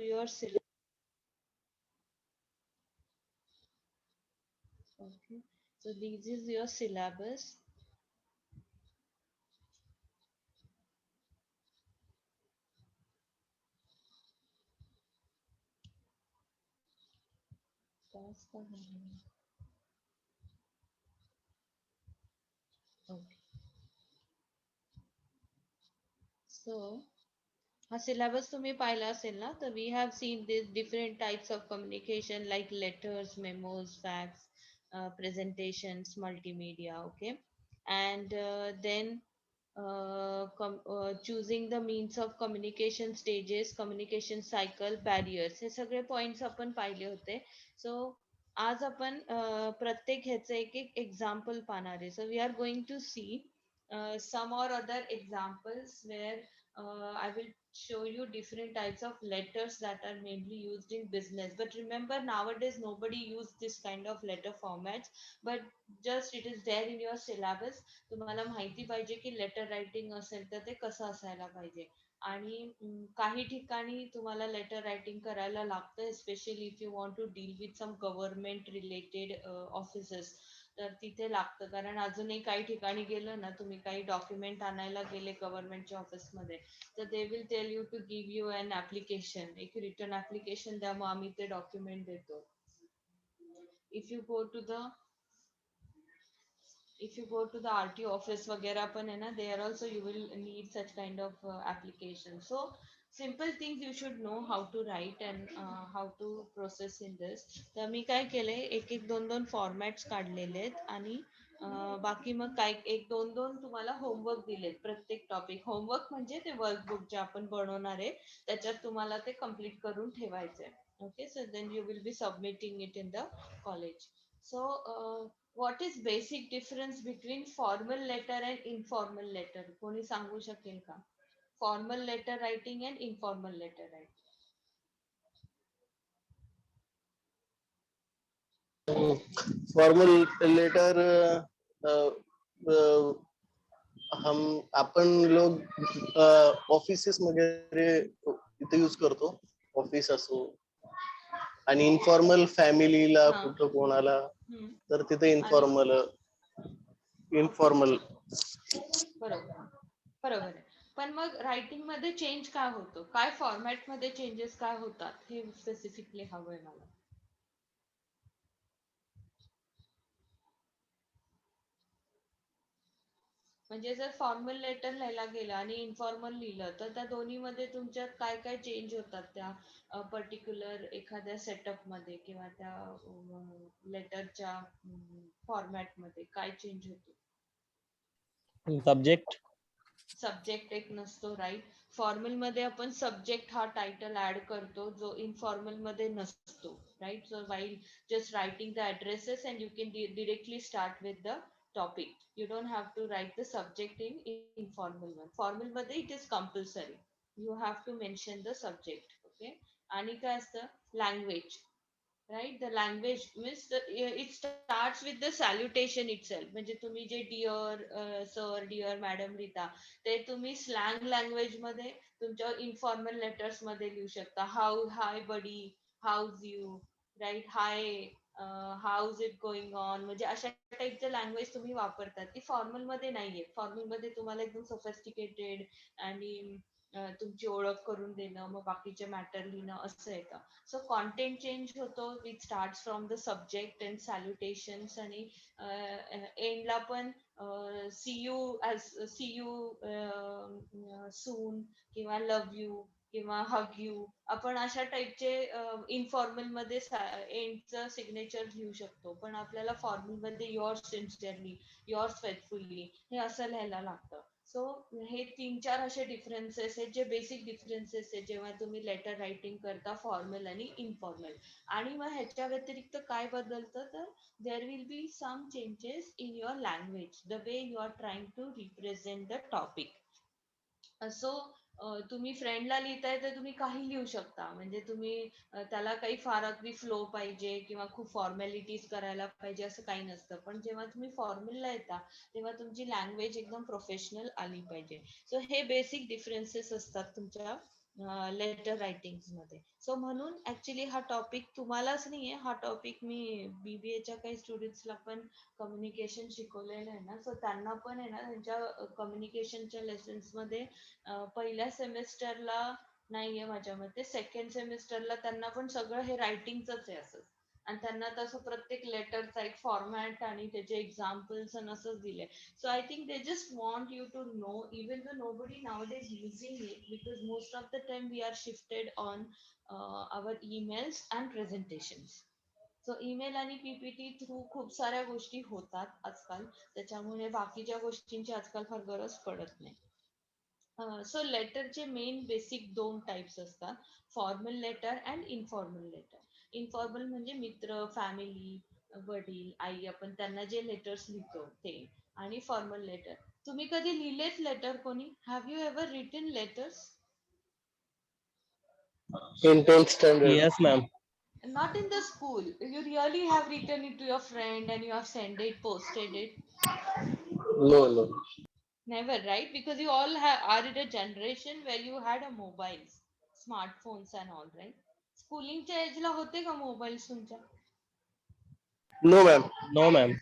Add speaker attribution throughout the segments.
Speaker 1: your syllabus. Okay, so this is your syllabus. That's the one. Okay, so हा syllabus तुम्ही पाहिला असेल ना, तर we have seen these different types of communication like letters, memos, fax, presentations, multimedia. Okay, and then choosing the means of communication stages, communication cycle, barriers, हे सगळे points आपण पाहिले होते. So आज आपण प्रत्येक ह्याचे एक एक example पाहणार आहे. So we are going to see some or other examples where I will show you different types of letters that are mainly used in business. But remember, nowadays nobody use this kind of letter formats, but just it is there in your syllabus. तुम्हाला माहिती पाहिजे की letter writing असेल तर ते कसं असायला पाहिजे. आणि काही ठिकाणी तुम्हाला लेटर रायटिंग करायला लागतं, specially if you want to deal with some government related offices, तर तिथे लागतं. कारण अजूनही काही ठिकाणी गेलं ना, तुम्ही काही डॉक्युमेंट आणायला गेले गव्हर्नमेंटच्या ऑफिसमध्ये, तर they will tell you to give you an application, एक रिटर्न ऍप्लिकेशन द्या, मग आम्ही ते डॉक्युमेंट देतो. If you go to the if you go to the RTO office वगैरह पण है ना, there also you will need such kind of application. So simple things you should know how to write and how to process in this. तर मी काय केलंय, एक एक दोन दोन फॉर्मॅट्स काढलेले आहेत आणि बाकी मग काय एक दोन दोन तुम्हाला होमवर्क दिलेत प्रत्येक टॉपिक. होमवर्क म्हणजे ते वर्कबुक जे आपण बनवणार आहे त्याच्यात तुम्हाला ते कम्प्लीट करून ठेवायचंय. Okay, so then you will be submitting it in the college. So what is basic difference between formal letter and informal letter? कोणी सांगू शकेल का? Formal letter writing and informal letter writing.
Speaker 2: Formal letter हम आपण लोग offices वगैरे इथे use करतो, ऑफिस असो. आणि इन्फॉर्मल फॅमिलीला
Speaker 1: हा.
Speaker 2: कुठं कोणाला,
Speaker 1: हम्म.
Speaker 2: तर तिथे
Speaker 1: आणि
Speaker 2: इन्फॉर्मल इन्फॉर्मल
Speaker 1: बरोबर बरोबर आहे. पण मग रायटिंग मध्ये चेंज काय होतो, काय फॉर्मॅट मध्ये चेंजेस काय होतात, हे स्पेसिफिकली हवंय मला. म्हणजे जर फॉर्मल लेटर लिहायला गेलं आणि इन्फॉर्मल लिहिलं, तर त्या दोन्हीमध्ये तुमच्यात काय काय चेंज होतात त्या पर्टिक्युलर एखाद्या सेटअप मध्ये किंवा त्या लेटरच्या फॉर्मॅट मध्ये काय चेंज होतो?
Speaker 3: सब्जेक्ट
Speaker 1: सब्जेक्ट एक नसतो, राईट. फॉर्मल मध्ये आपण सब्जेक्ट हा टायटल ऍड करतो, जो इनफॉर्मल मध्ये नसतो, right. So while just writing the addresses and you can directly start with the topic. You don't have to write the subject in informal one. Formal मध्ये it is compulsory. You have to mention the subject. Okay. आणि काय असतं, language, right. The language means it starts with the salutation itself. म्हणजे तुम्ही जे dear sir, dear madam लिहिता, ते तुम्ही स्लँग लँग्वेज मध्ये तुमच्या इन्फॉर्मल लेटर्स मध्ये लिहू शकता. How, hi buddy, how's you, right. Hi, how's it going on, म्हणजे अशा टाईपचं लँग्वेज तुम्ही वापरतात, ती फॉर्मल मध्ये नाहीये. फॉर्मल मध्ये तुम्हाला एकदम सोफिस्टिकेटेड आणि तुमची ओळख करून देणं, मग बाकीचे मॅटर लिहिणं, असं येतं. सो कॉन्टेंट चेंज होतो, which start from the subject and salutations. आणि एंडला पण see you as see you soon किंवा लव्ह यू किंवा हग यू, आपण अशा टाईपचे इनफॉर्मल मध्ये एंडचं सिग्नेचर लिहू शकतो. पण आपल्याला फॉर्मल मध्ये युअर्स सिन्सिअरली, युअर्स फेथफुली, हे असं लिहायला लागतं. सो हे तीन चार असे डिफरन्सेस आहेत, जे बेसिक डिफरन्सेस आहेत जेव्हा तुम्ही लेटर रायटिंग करता फॉर्मल आणि इनफॉर्मल. आणि मग ह्याच्या व्यतिरिक्त काय बदलतं, तर there will be some changes in your language, the way you are trying to represent the topic. So तुम्ही फ्रेंडला लिहिताय तर तुम्ही काही लिहू शकता, म्हणजे तुम्ही त्याला काही फार अगदी फ्लो पाहिजे किंवा खूप फॉर्मॅलिटीज करायला पाहिजे असं काही नसतं. पण जेव्हा तुम्ही फॉर्मलला येता तेव्हा तुमची लँग्वेज एकदम प्रोफेशनल आली पाहिजे. सो हे बेसिक डिफरन्सेस असतात तुमच्या लेटर रायटिंग मध्ये. सो म्हणून ऍक्च्युली हा टॉपिक तुम्हालाच नाहीये, हा टॉपिक मी बीबीएच्या काही स्टुडंट्सला पण कम्युनिकेशन शिकवलेलं आहे ना, सो त्यांना पण आहे ना त्यांच्या कम्युनिकेशनच्या लेसन्स मध्ये पहिल्या सेमेस्टरला नाहीये माझ्या मते, सेकंड सेमेस्टरला त्यांना पण सगळं हे रायटिंगच आहे असं. आणि त्यांना तसं प्रत्येक लेटरचा एक फॉर्मॅट आणि त्याचे एक्झाम्पल्स आणि असंच दिले. So I think they just want you to know, even though nobody nowadays using it, because most of the time we are shifted on our emails and presentations. So email आणि PPT through खूप साऱ्या गोष्टी होतात आजकाल, त्याच्यामुळे बाकीच्या गोष्टींची आजकाल फार गरज पडत नाही. सो लेटरचे मेन बेसिक दोन टाइप्स असतात, formal letter and informal letter. Informal म्हणजे मित्र, फॅमिली, वडील, आई, आपण त्यांना जे लेटर्स लिहितो ते. आणि फॉर्मल लेटर, तुम्ही कधी लिहिलेत लेटर कोणी? Have you ever written letters?
Speaker 2: in 10th standard.
Speaker 3: Yes, ma'am.
Speaker 1: Not in the school. You really have written it to your friend and you have sent it, posted it?
Speaker 2: No, no.
Speaker 1: Never, right? Because you all are in a generation where you had a mobiles, smartphones and all, right? स्कूलिंगच्या एजला होते का mobiles तुमच्या?
Speaker 2: No, ma'am.
Speaker 3: No, ma'am.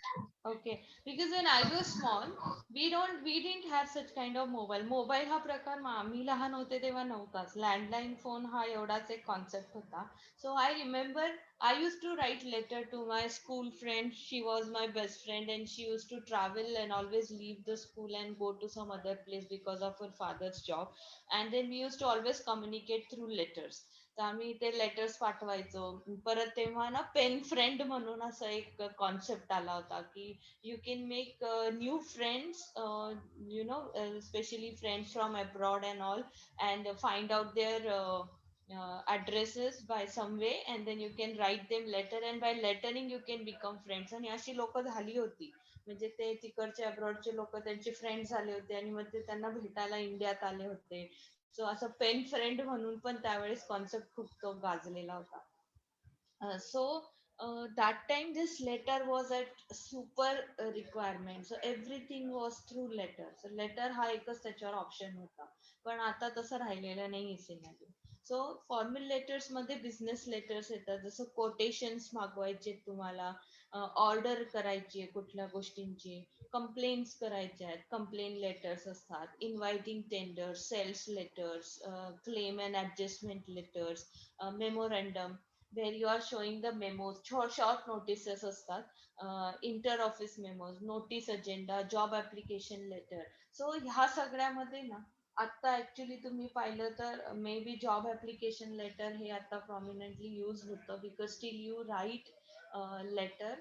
Speaker 1: Okay, because when I was small, we didn't have such kind of mobile. Mobile हा प्रकार आम्ही लहान होते तेव्हा नव्हताच. लँडलाईन फोन हा एवढाच एक कॉन्सेप्ट होता. So I remember I used to write letter to my school friend. She was my best friend and she used to travel and always leave the school and go to some other place because of her father's job. And then we used to always communicate through letters. तर आम्ही ते letters पाठवायचो. परत तेव्हा ना pen friend म्हणून असा एक कॉन्सेप्ट आला होता की you can make new friends, especially friends from abroad and all, and find out their addresses by some way, and then you can write them letter, and by lettering you can become friends. आणि अशी लोक झाली होती, म्हणजे ते तिकडचे अब्रॉडचे लोक त्यांचे फ्रेंड झाले होते आणि मग ते त्यांना भेटायला इंडियात आले होते. सो असं पेन फ्रेंड म्हणून पण त्यावेळेस कॉन्सेप्ट खूप तो गाजलेला होता. So that time this letter was at super requirement, so everything was through letter. So letter हा एकच त्याच्यावर ऑप्शन होता, पण आता तसं राहिलेलं नाही सिनारिओ. सो फॉर्मल लेटर्स मध्ये बिझनेस लेटर्स येतात, जसं कोटेशन्स मागवायचे तुम्हाला, ऑर्डर करायची आहे कुठल्या गोष्टींची, कंप्लेंट्स करायच्या आहेत, कंप्लेन लेटर्स असतात, inviting tenders, sales letters, claim and adjustment letters, memorandum where you are showing the memos, short notices असतात, inter office memos, notice agenda, job application letter. So ह्या सगळ्यामध्ये ना आता ऍक्च्युली तुम्ही पाहिलं तर maybe job application letter हे आता प्रॉमिनंटली यूज होतं, because still you write letter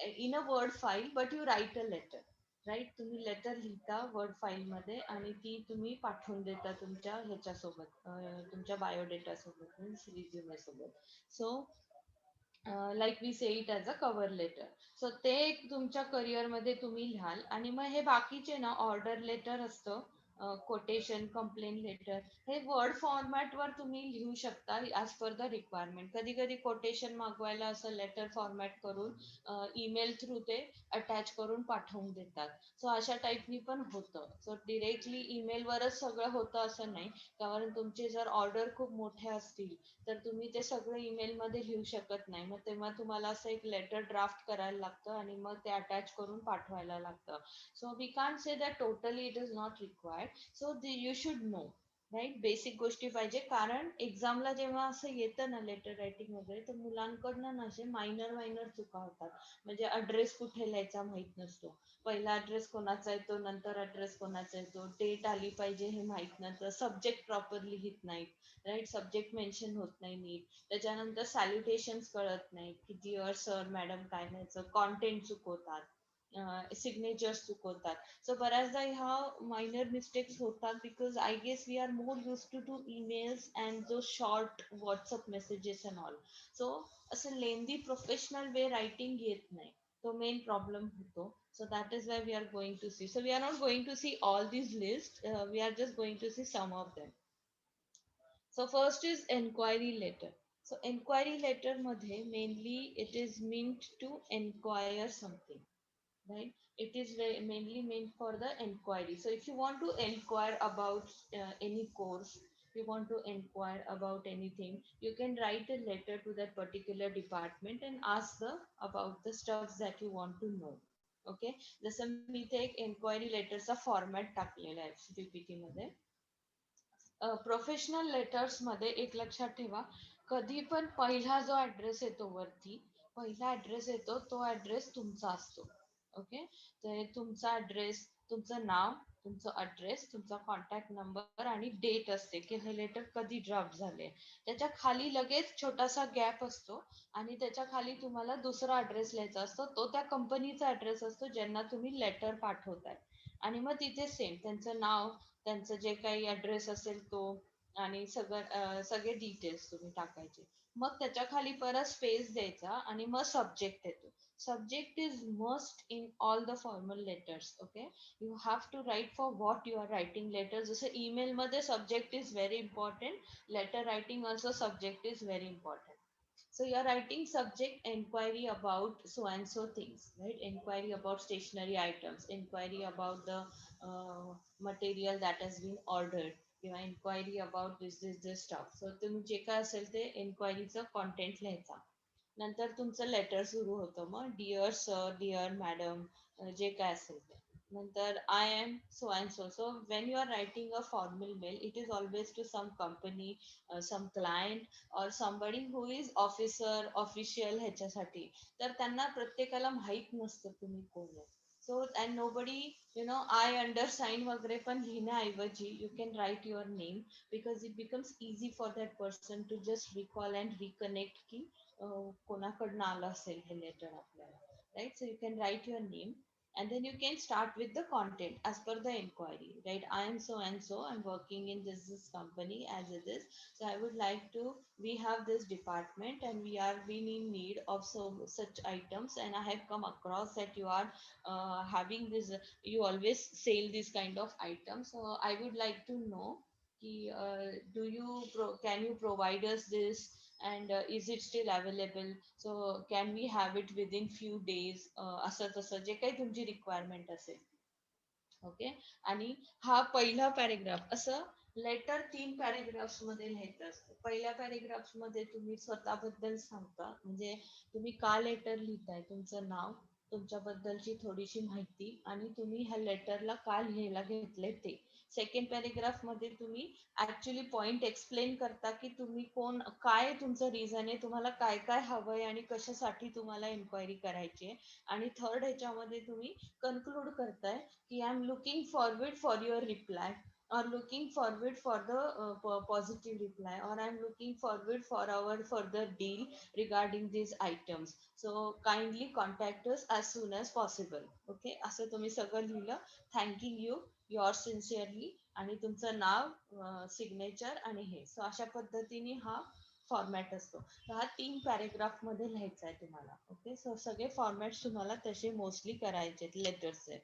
Speaker 1: in a word file, but you write a letter, right? तुम्ही लेटर लिहिता वर्ड फाईल मध्ये आणि ती तुम्ही पाठवून देता तुमच्या ह्याच्यासोबत, तुमच्या बायोडेटा सोबत, रिझ्युमे सोबत. So like we say it as a cover letter. So ते एक तुमच्या करिअर मध्ये तुम्ही लिहाल. आणि मग हे बाकीचे ना ऑर्डर लेटर असतं, कोटेशन, कंप्लेन लेटर, हे वर्ड फॉर्मॅट वर तुम्ही लिहू शकता ॲज पर द रिक्वायरमेंट. कधी कधी कोटेशन मागवायला असं लेटर फॉर्मॅट करून ईमेल थ्रू ते अटॅच करून पाठवून देतात. सो अशा टाईपनी पण होतं. सो डिरेक्टली ईमेलवरच सगळं होतं असं नाही, कारण तुमचे जर ऑर्डर खूप मोठे असतील तर तुम्ही ते सगळं ईमेल मध्ये लिहू शकत नाही. मग तेव्हा तुम्हाला असं एक लेटर ड्राफ्ट करायला लागतं आणि मग ते अटॅच करून पाठवायला लागतं. So we can't say that totally it is not required. So you should know, right? Basic गोष्टी पाहिजे, कारण एक्झामला जेव्हा असं येतं ना लेटर रायटिंग वगैरे, तर मुलांकडनं ना असे मायनर चुका होतात. म्हणजे अड्रेस कुठे लिहायचा माहित नसतो, पहिला अड्रेस कोणाचा येतो, नंतर अड्रेस कोणाचा येतो, डेट आली पाहिजे हे माहित नसतं, सब्जेक्ट प्रॉपर लिहित नाहीत, राईट? सब्जेक्ट मेन्शन होत नाही नीट, त्याच्यानंतर सॅल्युटेशन्स कळत नाही की डिअर सर मॅडम काय लिहायचं, कॉन्टेंट चुकवतात, सिग्नेचर्स चुकवतात. सो बऱ्याचदा ह्या मायनर मिस्टेक्स होतात, because I guess we are more used to emails and जो short WhatsApp messages and all. So असं लेंदी प्रोफेशनल वे रायटिंग येत नाही, तो मेन प्रॉब्लेम होतो. So that is why we are going to see. So we are not going to see all these lists. We are just going to see some of them. So first is enquiry letter. So enquiry letter मध्ये mainly it is meant to enquire something, right? It is mainly meant for the enquiry. So if you want to enquire about any course, you want to inquire about anything, you can write a letter to that particular department and ask the about the stuff that you want to know. Okay, जसं मी इथे एक enquiry लेटरचा format टाकलेला आहे PPT मध्ये. Professional letters मध्ये एक लक्षात ठेवा, कधी पण पहिला जो ऍड्रेस येतो वरती, पहिला ऍड्रेस येतो तो ऍड्रेस तुमचा असतो. ओके, तर तुमचा ऍड्रेस, तुमचं नाव, तुमचं ऍड्रेस, तुमचा कॉन्टॅक्ट नंबर आणि डेट असते की हे लेटर कधी ड्राफ्ट झाले. त्याच्या खाली लगेच छोटासा गॅप असतो आणि त्याच्या खाली तुम्हाला दुसरा ऍड्रेस लिहायचा असतो, तो त्या कंपनीचा ऍड्रेस असतो ज्यांना तुम्ही लेटर पाठवताय. आणि मग तिथे सेम त्यांचं नाव, त्यांचं जे काही ऍड्रेस असेल तो आणि सगळे डिटेल्स तुम्ही टाकायचे. मग त्याच्या खाली परत स्पेस द्यायचा आणि मग सब्जेक्ट येतो. Subject is must in all the formal letters. Okay, you have to write for what you are writing letter. जसं ईमेल मध्ये subject is very important, letter writing also subject is very important. So you're writing subject inquiry about so and so things, right? Inquiry about stationery items, inquiry about the material that has been ordered, किंवा inquiry about this stuff. So तुम्ही जे काय असेल ते inquiryचं content लिहायचा. नंतर तुमचं letter सुरू होतं, मग डिअर सर, डिअर मॅडम, जे काय असेल ते. नंतर I am so and so. So when you are writing a formal mail, it is always to some company, some client or somebody who is officer, official ह्याच्यासाठी. तर त्यांना प्रत्येकाला माहित नसतं तुम्ही कोण आहे. So and nobody, you know, I undersign वगैरे पण लिहिण्याऐवजी you can write your name, because it becomes easy for that person to just recall and reconnect की कोणाकडनं आलं असेल हे लेटर आपल्याला, right? So you can write your name and then you can start with the content as per the inquiry, right? I am so and so, I'm working in this company as it is, so I would like to, we have this department and we in need of so such items, and I have come across that you are having this, you always sell this kind of items, so I would like to know do you can you provide us this, and is it still available, so can we have it within few days, असं तसं जे काही तुमची requirement असेल. Okay, आणि हा पहिला paragraph. असं लेटर 3 पॅरेग्राफ्स मध्ये लिहायचं असतं. पहिल्या पॅरेग्राफ्स मध्ये तुम्ही स्वतःबद्दल सांगता, म्हणजे तुम्ही का लेटर लिहिताय, तुमचं नाव, तुमच्याबद्दलची थोडीशी माहिती आणि तुम्ही ह्या लेटरला का लिहायला घेतले ते. सेकंड पॅरेग्राफ मध्ये तुम्ही ऍक्च्युली पॉइंट एक्सप्लेन करता की तुम्ही कोण, काय तुमचं रिझन आहे, तुम्हाला काय काय हवंय आणि कशासाठी तुम्हाला इन्क्वायरी करायची आहे. आणि थर्ड ह्याच्यामध्ये तुम्ही कन्क्लूड करताय की I am looking forward for your reply, or looking forward for the positive reply, or I'm looking forward for our further deal regarding these items, so kindly contact us as soon as possible. Okay, असं तुम्ही सगळं लिहिलं, thanking you, yours sincerely, आणि तुमचं नाव, signature आणि हे. So अशा पद्धतीने हा फॉर्मॅट असतो. तर हा 3 पॅरेग्राफ मध्ये लिहायचा आहे तुम्हाला. ओके, सो सगळे फॉर्मॅट्स तुम्हाला तसे मोस्टली करायचे लेटर्सचे.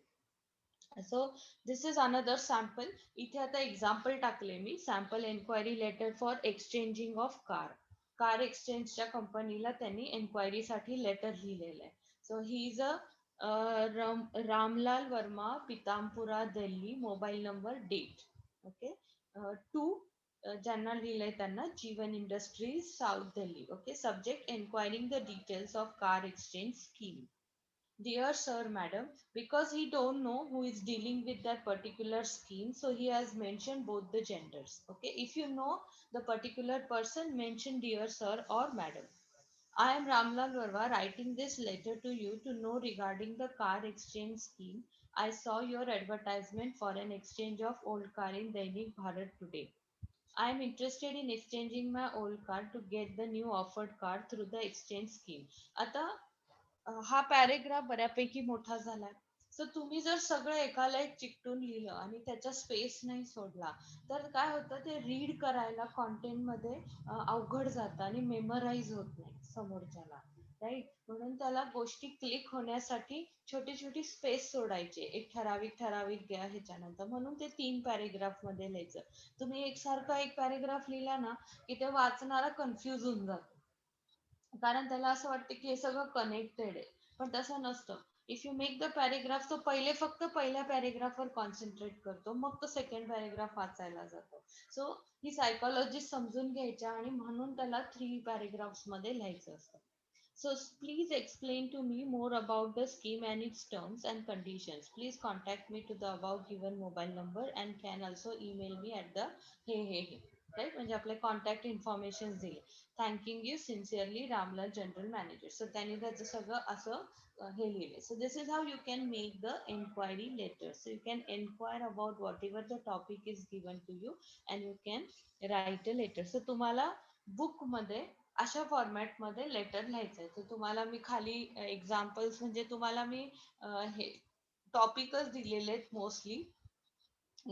Speaker 1: So this is another sample. इथे आता एक्झाम्पल टाकले मी, sample enquiry letter for exchanging of car. Car एक्सचेंजच्या कंपनीला त्यांनी एन्क्वायरीसाठी लेटर लिहिलेलं आहे. So he is a Ramlal Verma, Pitampura, Delhi, mobile number, date. Okay, to ज्यांना लिहिलंय त्यांना Jeevan industries, south Delhi. Okay, subject enquiring the details of car exchange scheme. Dear sir, madam, because he don't know who is dealing with that particular scheme, so he has mentioned both the genders. Okay, if you know the particular person, mention dear sir or madam. I am Ramlal Varma writing this letter to you to know regarding the car exchange scheme. I saw your advertisement for an exchange of old car in Dainik Bharat today. I am interested in exchanging my old car to get the new offered car through the exchange scheme. आता हा paragraph बऱ्यापैकी मोठा झालाय. So तुम्ही जर सगळं एकाला एक चिकटून लिहिलं आणि त्याचा स्पेस नाही सोडला, तर काय होतं, ते रीड करायला कॉन्टेंट मध्ये अवघड जातं आणि मेमराईज होत नाही समोरच्याला, राईट? म्हणून त्याला गोष्टी क्लिक होण्यासाठी छोटी छोटी स्पेस सोडायचे एक ठराविक ठराविक ह्याच्यानंतर. म्हणून ते 3 पॅरेग्राफ मध्ये लिहायचं. तुम्ही एकसारखा एक पॅरेग्राफ लिहिला ना की ते वाचणारा कन्फ्युज होऊन जातो, कारण त्याला असं वाटतं की हे सगळं कनेक्टेड आहे, पण तसं नसतं. If you make the paragraph तो फक्त पहिल्या पॅरेग्राफवर कॉन्सन्ट्रेट करतो, मग तो सेकंड पॅरेग्राफ वाचायला जातो. सो ही सायकोलॉजी समजून घ्यायच्या आणि म्हणून त्याला 3 पॅरेग्राफ्स मध्ये लिहायचं असतं. So please explain to me more about the scheme and its terms and conditions. Please contact me to the above given mobile number and can also email me at the hey. Right? म्हणजे आपले contact information दिले. Thanking you sincerely, Ramlal General Manager. So त्यांनी त्याचं सगळं असं हे लिहिले. So this is how you can make the inquiry letter. So you can inquire about whatever the topic is given to you and you can write a letter. So तुम्हाला book मध्ये अशा format मध्ये letter लिहायचंय. तर तुम्हाला मी खाली examples म्हणजे तुम्हाला मी हे टॉपिकच दिलेले आहेत मोस्टली,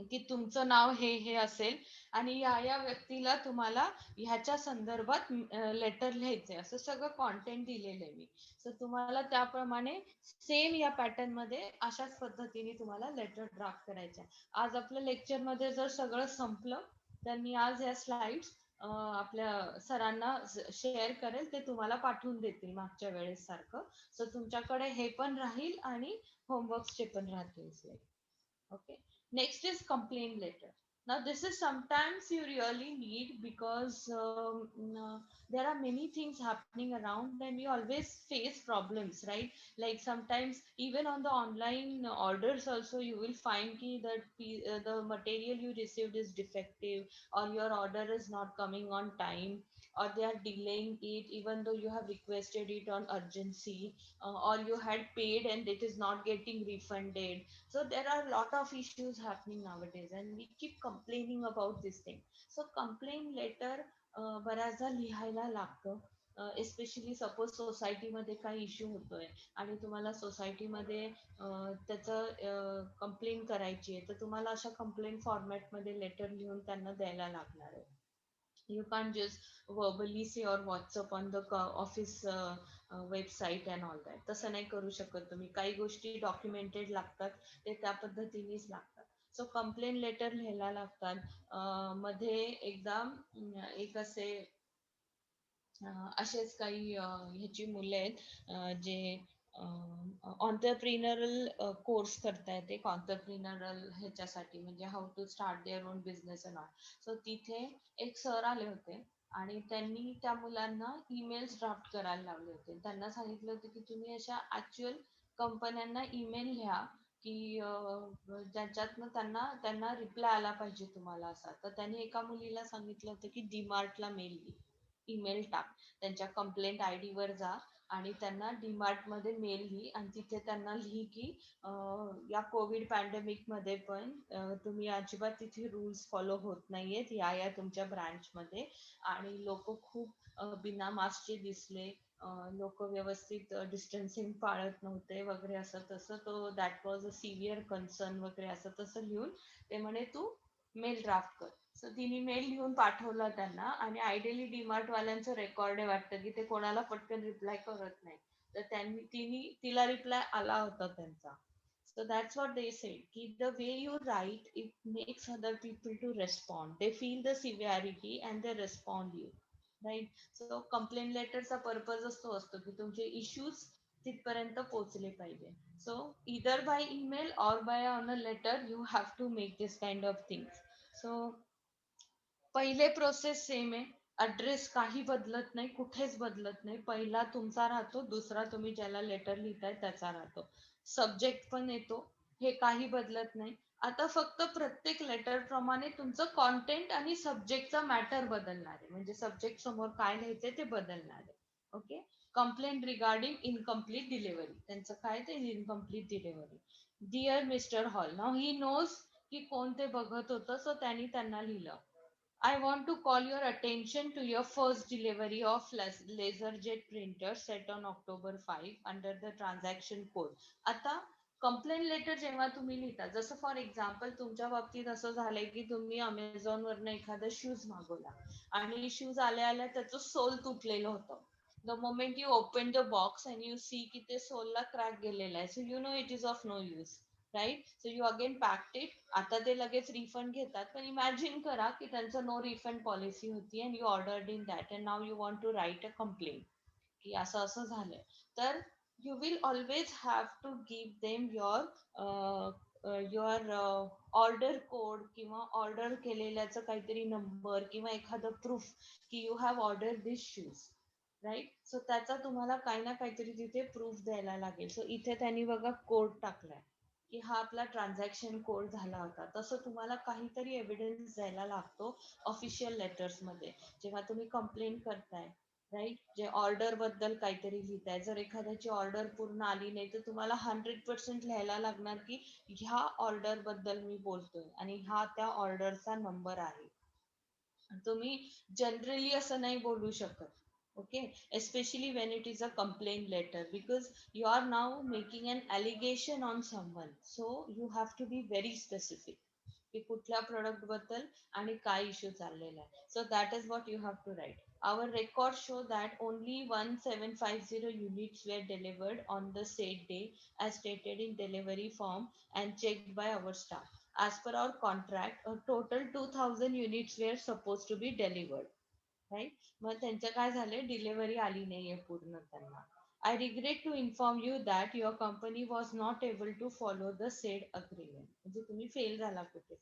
Speaker 1: की तुमचं नाव हे असेल आणि या व्यक्तीला तुम्हाला ह्याच्या संदर्भात लेटर लिहायचंय, असं सगळं कॉन्टेंट दिलेलं आहे मी. तर तुम्हाला त्याप्रमाणे सेम या पॅटर्न मध्ये अशाच पद्धतीने तुम्हाला लेटर ड्राफ्ट करायचं. आज आपल्या लेक्चर मध्ये जर सगळं संपलं तर मी आज या स्लाइड्स आपल्या सरांना शेअर करेल, ते तुम्हाला पाठवून देतील मागच्या वेळेस सारखं. सो तुमच्याकडे हे पण राहील आणि होमवर्कचे पण राहतील. Okay. Next is complaint letter. Now this is sometimes you really need because there are many things happening around and we always face problems, right? Like sometimes even on the online orders also you will find that the material you received is defective, or your order is not coming on time, or they are delaying it even though you have requested it on urgency, or you had paid and it is not getting refunded. So there are a lot of issues happening nowadays and we keep complaining about this thing. So complaint letter बऱ्याचदा लिहायला लागतं. Especially suppose सोसायटीमध्ये काही issue होतोय आणि तुम्हाला सोसायटीमध्ये त्याचं कंप्लेंट करायची आहे, तर तुम्हाला अशा कंप्लेंट फॉर्मॅटमध्ये लेटर लिहून त्यांना द्यायला लागणार आहे. You can't just verbally say or WhatsApp on the office website and all that. तसं नाही करू शकत तुम्ही. काही गोष्टी डॉक्युमेंटेड लागतात, ते त्या पद्धतीनेच लागतात. सो कंप्लेंट लेटर लिहायला लागतात. मध्ये एकदा एक असेच काही ह्याची मुलं आहेत जे ऑन्टरप्रिनरल कोर्स करतायत, एक ऑन्टरप्रिनरल ह्याच्यासाठी, म्हणजे how to start their own business and all. So तिथे एक सर आले होते आणि त्यांनी त्या मुलांना ईमेल्स ड्राफ्ट करायला लावले होते. त्यांना सांगितलं होतं की तुम्ही अशा ऍक्च्युअल कंपन्यांना ईमेल लिहा की ज्याच्यातनं त्यांना रिप्लाय आला पाहिजे तुम्हाला असा. तर त्यांनी एका मुलीला सांगितलं होतं की डीमार्टला ईमेल टाक, त्यांच्या कंप्लेंट आय डी वर जा आणि त्यांना डीमार्ट मध्ये मेल लिही आणि तिथे त्यांना लिही की या कोविड पॅन्डेमिक मध्ये पण तुम्ही अजिबात तिथे रूल्स फॉलो होत नाहीयेत या तुमच्या ब्रांच मध्ये, आणि लोक खूप बिना मास्कचे दिसले, लोक व्यवस्थित डिस्टन्सिंग पाळत नव्हते वगैरे असं तसं. तो that was a severe concern वगैरे असं तसं लिहून ते म्हणे तू मेल ड्राफ्ट कर. सो तिने मेल लिहून पाठवला त्यांना आणि आयडियली डीमार्ट वाल्यांचं रेकॉर्ड आहे वाटतं की ते कोणाला पटकन रिप्लाय करत नाही, तर तिला रिप्लाय आला होता त्यांचा. So that's what they said, ki the way you write, it makes other people to respond. They feel the severity and they respond you, right? So complaint letter चा purpose असतो की तुमचे issues तिथपर्यंत पोहोचले पाहिजे. So either by email or by on a letter you have to make this kind of things. So पहिले process same आहे. Address काही बदलत नाही, कुठेच बदलत नाही. पहिला तुमचा राहतो, दुसरा तुम्ही ज्याला लेटर लिहिताय त्याचा राहतो. सब्जेक्ट पण येतो, हे काही बदलत नाही. आता फक्त प्रत्येक लेटर प्रमाणे तुमचं कॉन्टेंट आणि सब्जेक्टचा मॅटर बदलणार आहे, म्हणजे सब्जेक्ट समोर काय लिहायचंय ते बदलणार आहे. Okay. Complaint regarding incomplete delivery, त्यांचं काय ते incomplete delivery. Dear mister Hall, नाव ही नोज की कोण ते बघत होतं, सो त्यांना लिहिलं. I want to call your attention to your first delivery of LaserJet printer set on October 5 under the transaction code. आता कंप्लेंट लेटर जेव्हा तुम्ही लिहिता, जसं फॉर एक्झाम्पल तुमच्या बाबतीत असं झालंय की तुम्ही अमेझॉन वरनं एखादा शूज मागवला आणि शूज आल्या त्याचं सोल तुटलेलं होतं. The moment you open the box and you see की ते सोलला क्रॅक गेलेला आहे, so you know it is of no use, right? So you again packed it. आता ते लगेच रिफंड घेतात, पण इमॅजिन करा की त्यांचं नो रिफंड पॉलिसी होती and you ordered in that and now you want to write a complaint की असं असं झालंय. तर you will always have to give them order code किंवा ऑर्डर केलेल्याचं काहीतरी नंबर किंवा एखादं प्रूफ की you have order this shoes, right. So त्याचा तुम्हाला काही ना काहीतरी तिथे प्रूफ द्यायला लागेल. सो इथे त्यांनी बघा कोड टाकलाय की हा आपला ट्रान्झॅक्शन कोड झाला होता. तसं तुम्हाला काहीतरी एव्हिडन्स द्यायला लागतो ऑफिशियल लेटर्स मध्ये जेव्हा तुम्ही कंप्लेंट करताय, राईट. जे ऑर्डर बद्दल काहीतरी लिहिताय, जर एखाद्याची ऑर्डर पूर्ण आली नाही तर तुम्हाला 100% लिहायला लागणार की ह्या ऑर्डर बद्दल मी बोलतोय आणि हा त्या ऑर्डरचा नंबर आहे. तुम्ही जनरली असं नाही बोलू शकत. Okay, especially when it is a complaint letter, because you are now making an allegation on someone, so you have to be very specific की कुठल्या प्रोडक्ट बद्दल आणि काय इश्यू चाललेला आहे. So that is what you have to write. Our records show that only 1750 units were delivered on the said day as stated in delivery form and checked by our staff. As per our contract, a total 2000 units were supposed to be delivered. Right. मग त्यांचं काय झालंय, delivery आली नाहीये पूर्ण त्यांना. I regret to inform you that your company was not able to follow the said agreement. म्हणजे तुम्ही फेल झाला कुठे.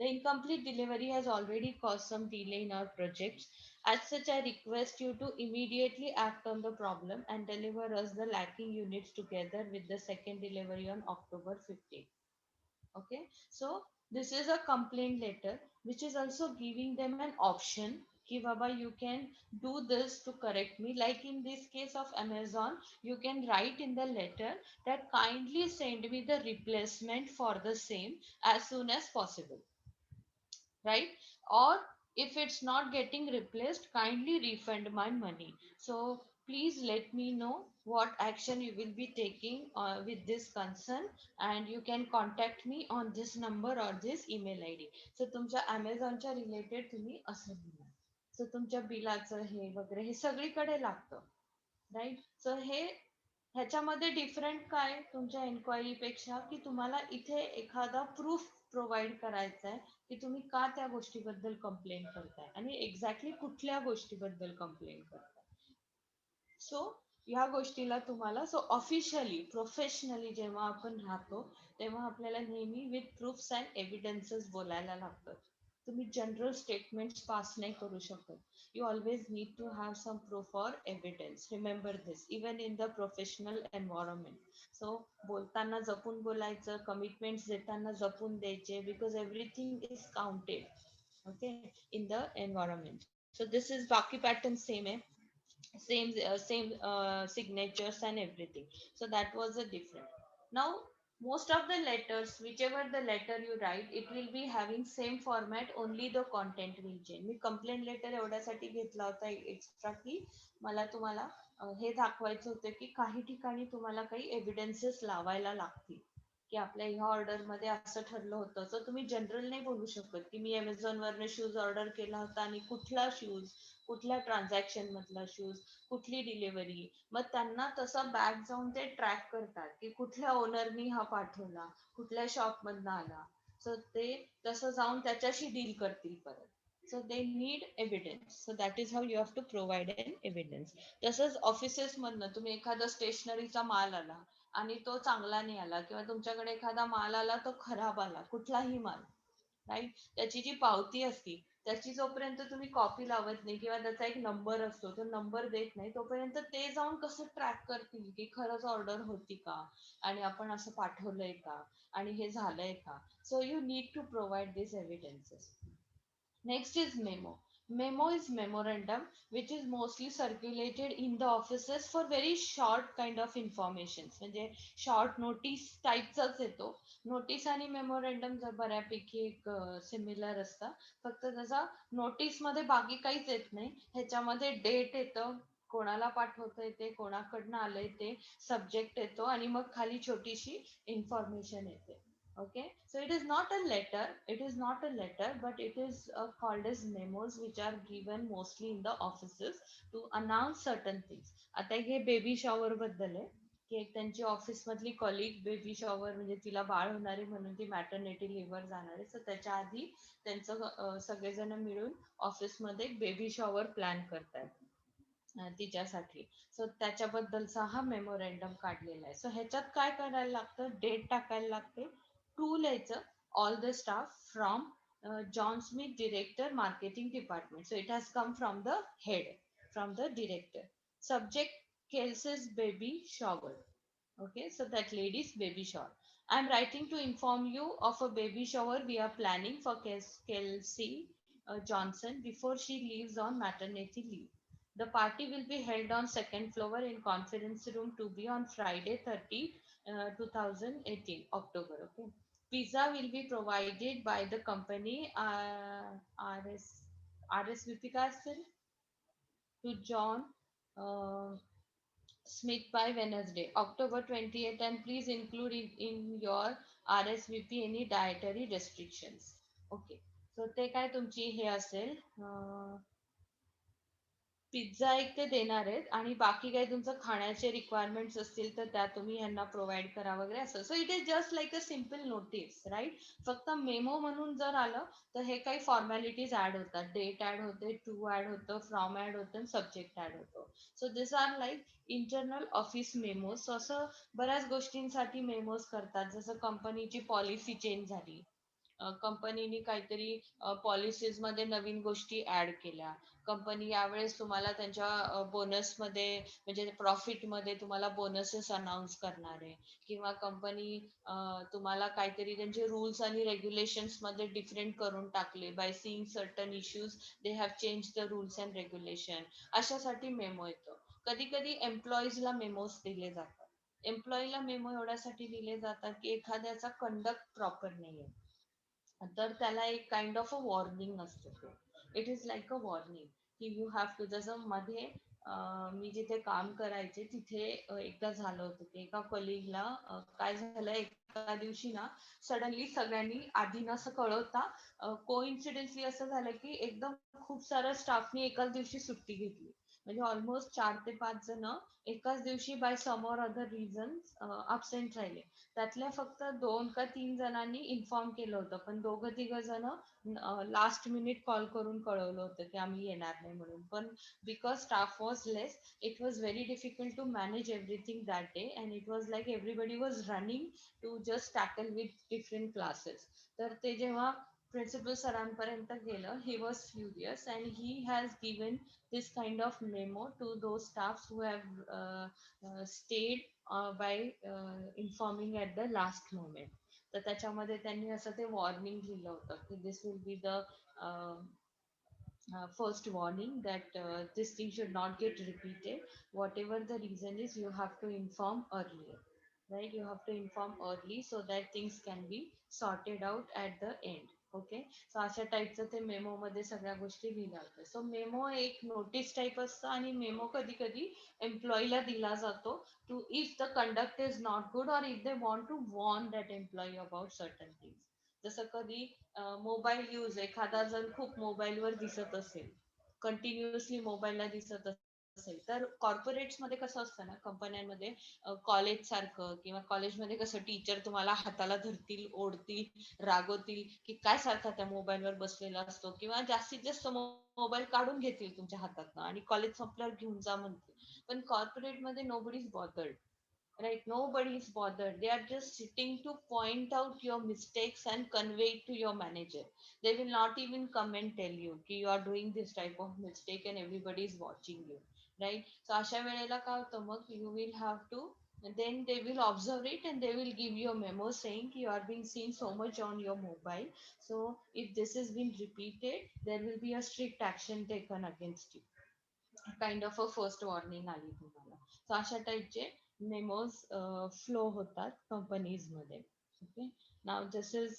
Speaker 1: The incomplete delivery has already cause some delay in our project. As such, I request you to immediately act on the problem and deliver us the lacking units together with the second delivery on October 15th. Okay, so this is a complaint letter which is also giving them an option ki baba you can do this to correct me. Like in this case of Amazon, you can write in the letter that kindly send me the replacement for the same as soon as possible, right? Or if it's not getting replaced, kindly refund my money. So please let me know what action you will be taking with this concern, and you can contact me on this number or this email ID. So तुमच्या Amazonच्या related तुम्ही असं लिहा. So तुमच्या बिलाचं हे वगैरे हे सगळीकडे लागतं, राईट. सो हे ह्याच्यामध्ये डिफरंट काय तुमच्या एन्क्वायरी पेक्षा की तुम्हाला इथे एखादा प्रूफ प्रोव्हाइड करायचा आहे की तुम्ही का त्या गोष्टीबद्दल कंप्लेंट करताय आणि एक्झॅक्टली कुठल्या गोष्टीबद्दल कंप्लेंट करताय. सो ह्या गोष्टीला तुम्हाला सो ऑफिशियली प्रोफेशनली जेव्हा आपण राहतो तेव्हा आपल्याला नेहमी विथ प्रूफ्स अँड एव्हिडन्सेस बोलायला लागतं. तुम्ही जनरल स्टेटमेंट्स पास नाही करू शकत. You always need to have some proof or evidence. Remember this, even in the professional environment. So बोलताना जपून बोलायचं, कमिटमेंट्स देताना जपून द्यायचे, because everything is counted, okay, in the environment. So this is बाकी pattern same आहे. Same signatures and everything. So that was a different. Now most of the letters, whichever the letter you write, it will be having same format, only the content will change. Me complaint letter एवढ्यासाठी घेतला होता extra की मला तुम्हाला हे दाखवायचं होतं की काही ठिकाणी तुम्हाला काही एव्हिडन्सेस लावायला लागतील की आपल्या ह्या ऑर्डर मध्ये असं ठरलं होतं. तर तुम्ही जनरल नाही बोलू शकत की मी अमेझॉन वरनं शूज ऑर्डर केला होता आणि कुठला शूज, कुठल्या ट्रान्झॅक्शन मधला शूज, कुठली डिलिव्हरी. मग त्यांना तसं बॅक जाऊन ते ट्रॅक करतात की कुठल्या ओनरनी हा पाठवला, कुठल्या शॉप मधनं आला. सो ते तसं जाऊन त्याच्याशी डील करतील परत. So they need evidence. So that is how you have to provide an evidence. तसंच ऑफिसेस मधनं तुम्ही एखादा स्टेशनरीचा माल आला आणि तो चांगला नाही आला किंवा तुमच्याकडे एखादा माल आला तो खराब आला, कुठलाही माल, राईट. त्याची जी पावती असती त्याची जोपर्यंत तुम्ही कॉपी लावत नाही किंवा त्याचा एक नंबर असतो तो नंबर देत नाही तोपर्यंत ते जाऊन कसं ट्रॅक करतील की खरंच ऑर्डर होती का आणि आपण असं पाठवलंय का आणि हे झालंय का. So you need to provide this evidences. Next is memo. Memo is memorandum which is mostly circulated in the offices for very short kind of information. म्हणजे short notice टाईपचाच येतो. नोटीस आणि मेमोरंडम जर बऱ्यापैकी एक सिमिलर असतं. फक्त त्याचा notice मध्ये बाकी काहीच येत नाही. ह्याच्यामध्ये डेट येतं, कोणाला पाठवता येते, कोणाकडनं आलंय ते, सब्जेक्ट येतो आणि मग खाली छोटीशी इन्फॉर्मेशन येते. Okay, so it is not a letter, it is not a letter, but it is called as memos which are given mostly in the offices to announce certain things. आता हे baby shower बद्दल आहे की एक त्यांची office मधली कॉलिग baby shower म्हणजे तिला बाळ होणारे म्हणून ती मॅटर्निटी लिव्हवर जाणार आहे. सो त्याच्या आधी त्यांचं सगळेजण मिळून ऑफिस मध्ये बेबी शॉवर प्लॅन करतात. तिच्यासाठी. सो त्याच्याबद्दलचा हा मेमोरँडम काढलेला आहे. सो ह्याच्यात काय करायला लागतं, डेट टाकायला लागते, टू लिहायचं, all the staff from John Smith director marketing department. So it has come from the head, from the director. Subject Kelsey's baby shower. Okay, so that lady's baby shower. I'm writing to inform you of a baby shower we are planning for Kelsey Johnson before she leaves on maternity leave. The party will be held on second floor in conference room to be on Friday 30 2018 October. Okay, pizza will be provided by the company RSVP Castle to John. Uh, Smith by Wednesday, October 28th, and please include in your RSVP any dietary restrictions. Okay. So ते काय तुमची हे असेल, pizza एक ते देणार आहेत आणि बाकी काही तुमचं खाण्याचे रिक्वायरमेंट्स असतील तर त्या तुम्ही यांना प्रोव्हाइड करा वगैरे असं. So it is just like a simple notice, right. फक्त मेमो म्हणून जर आलं तर हे काही फॉर्मॅलिटीज ऍड होतात, डेट ऍड होते, टू ऍड होतं, फ्रॉम ऍड होतं, सब्जेक्ट ऍड होतो. So this are like internal office memos. असं बऱ्याच गोष्टींसाठी मेमोज करतात, जसं कंपनीची पॉलिसी चेंज झाली, कंपनीने काहीतरी पॉलिसीज मध्ये नवीन गोष्टी ऍड केल्या, कंपनी यावेळेस तुम्हाला त्यांच्या बोनसमध्ये म्हणजे प्रॉफिटमध्ये तुम्हाला बोनसेस अनाऊन्स करणार आहे, किंवा कंपनी तुम्हाला काहीतरी त्यांचे रूल्स आणि रेग्युलेशन्स मध्ये डिफरंट करून टाकले, by seeing certain issues they have change the rules and regulation. अशासाठी मेमो येतो. कधी कधी एम्प्लॉईजला मेमोज दिले जातात. एम्प्लॉईला मेमो एवढ्यासाठी दिले जातात की एखाद्याचा कंडक्ट प्रॉपर नाहीये, तर त्याला एक काइंड ऑफ अ वॉर्निंग असतो तो. It is like a warning की यू हॅव टू. जसं मध्ये मी जिथे काम करायचे तिथे एकदा झालं होतं की एका कलिगला काय झालं, एका दिवशी ना सडनली सगळ्यांनी आधी न असं कळवता कोइन्सिडेंटली असं झालं की एकदम खूप साऱ्या स्टाफनी एकाच दिवशी सुट्टी घेतली. म्हणजे ऑलमोस्ट 4 ते 5 जण एकाच दिवशी by some or other reason absent राहिले. त्यातल्या फक्त 2 का 3 जणांनी इन्फॉर्म केलं होतं, पण 2-3 जण लास्ट मिनिट कॉल करून कळवलं होतं की आम्ही येणार नाही म्हणून. पण because staff was less, it was very difficult to manage everything that day, and it was like everybody was running to just tackle with different classes. तर ते जेव्हा प्रिन्सिपल सरांपर्यंत गेलं, he was furious and he has given this kind of memo to those staffs who have stayed by informing at the last moment. तर त्याच्यामध्ये त्यांनी असं ते वॉर्निंग लिहिलं होतं की this will be the first warning that this thing should not get repeated. Whatever the reason is, you have to inform earlier, right? You have to inform early so that things can be sorted out at the end. Okay. So अशा टाईपचं ते memo मध्ये सगळ्या गोष्टी लिहिल्या होत्या. So memo एक notice type असतं आणि मेमो कधी कधी एम्प्लॉईला दिला जातो to if the conduct is not good or if they want to warn that employee about certain things. जसं कधी मोबाईल यूज, एखादा जर खूप मोबाईलवर दिसत असेल, कंटिन्युअसली मोबाईलला दिसत असेल, तर कॉर्पोरेट्समध्ये कसं असतं ना, कंपन्यांमध्ये कॉलेज सारखं किंवा कॉलेजमध्ये कसं टीचर तुम्हाला हाताला धरतील, ओढतील, रागवतील की काय सारखा त्या मोबाईलवर बसलेला असतो, किंवा जास्तीत जास्त मोबाईल काढून घेतील तुमच्या हातातनं आणि कॉलेज संपल्यावर घेऊन जा म्हणतील. पण कॉर्पोरेटमध्ये nobody is bothered, right? Nobody is bothered. They are just sitting to point out your mistakes and convey it to your manager. They will not even come and tell you ki you are doing this type of mistake and everybody is watching you, right? So अशा वेळेला काय होतं मग, you will have to, then they will observe it and they will give you a memo saying you are being seen so much on your mobile, so if this has been repeated there will be a strict action taken against you. Kind of a first warning आली तुम्हाला. So अशा टाईपचे memos flow होतात companies मध्ये. Okay. Now this is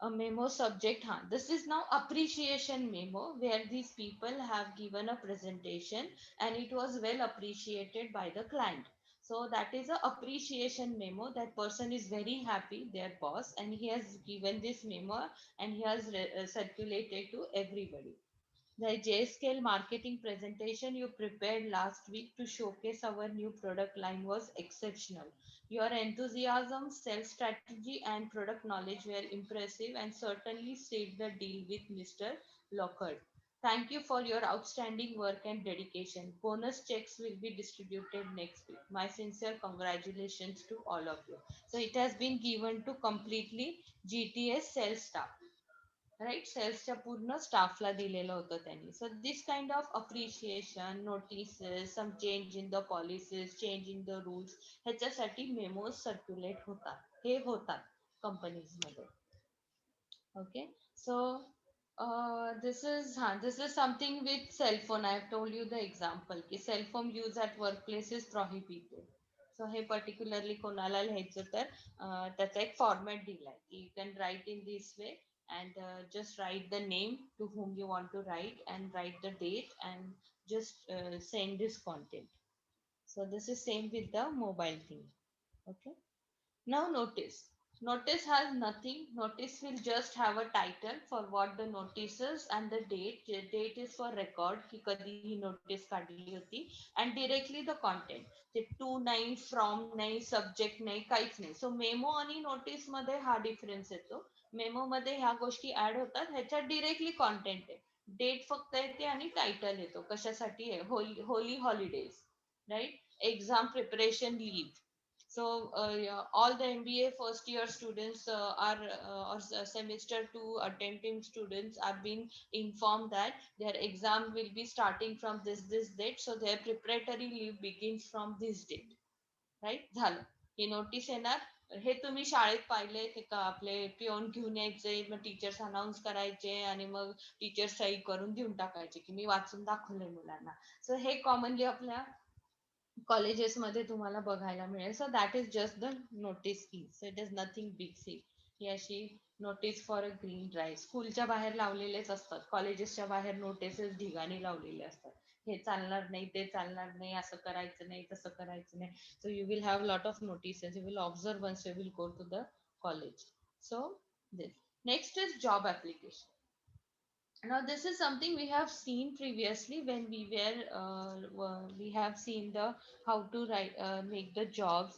Speaker 1: a memo subject. This is now appreciation memo where these people have given a presentation and it was well appreciated by the client. So that is a appreciation memo. That person is very happy, their boss, and he has given this memo and he has circulated to everybody. The J-Scale marketing presentation you prepared last week to showcase our new product line was exceptional. Your enthusiasm, sales strategy, and product knowledge were impressive and certainly saved the deal with Mr. Lockhart. Thank you for your outstanding work and dedication. Bonus checks will be distributed next week. My sincere congratulations to all of you. So it has been given to completely GTS sales staff. Right सेल्सच्या पूर्ण स्टाफला दिलेलं होतं त्यांनी. So this kind of appreciation notices some change in the policies change in the rules ह्याच्यासाठी memos circulate होतात हे होतात कंपनीज मध्ये. Okay so this is something with cell phone. I have told you the example की cell phone use at workplace is prohibited. So हे particularly कोणाला लिहायचं तर त्याचा एक फॉर्मॅट दिलाय की you can right in this way and just write the name to whom you want to write and write the date and just send this content. So this is same with the mobile thing. Okay, now notice has nothing. Notice will just have a title for what the notice is and the date. The date is for record की कधी ही notice काढली होती and directly the content. ते to नाही from नाही subject नाही काहीच नाही. So memo आणि notice मध्ये हा difference येतो. मेमो मध्ये ह्या गोष्टी ऍड होतात ह्याच्यात डिरेक्टली कॉन्टेंट आहे. डेट फक्त येते आणि टायटल येतो कशासाठी आहे Holi holidays right exam preparation leave. So all the MBA first year students or semester 2 attending students are being informed that their exam will be starting from this date. So their preparatory leave begins from this date. Right झालं ही notice येणार. हे तुम्ही शाळेत पाहिले ते का आपले पिओन घेऊन यायचे मग टीचर्स अनाऊन्स करायचे आणि मग टीचर सही करून देऊन टाकायचे की मी वाचून दाखवलंय मुलांना. सो हे कॉमनली आपल्या कॉलेजेस मध्ये तुम्हाला बघायला मिळेल. So that is just the notice की so it is nothing big see. ही अशी notice for a green drive स्कूलच्या बाहेर लावलेलेच असतात कॉलेजेसच्या बाहेर नोटीसेस ढिगाणी लावलेले असतात. हे चालणार नाही ते चालणार नाही असं करायचं नाही तसं करायचं नाही. So you will have lot of notices you will observe once you will go to the college. So this next is job application. Now this is something we have seen previously when we have seen the how to write make the jobs.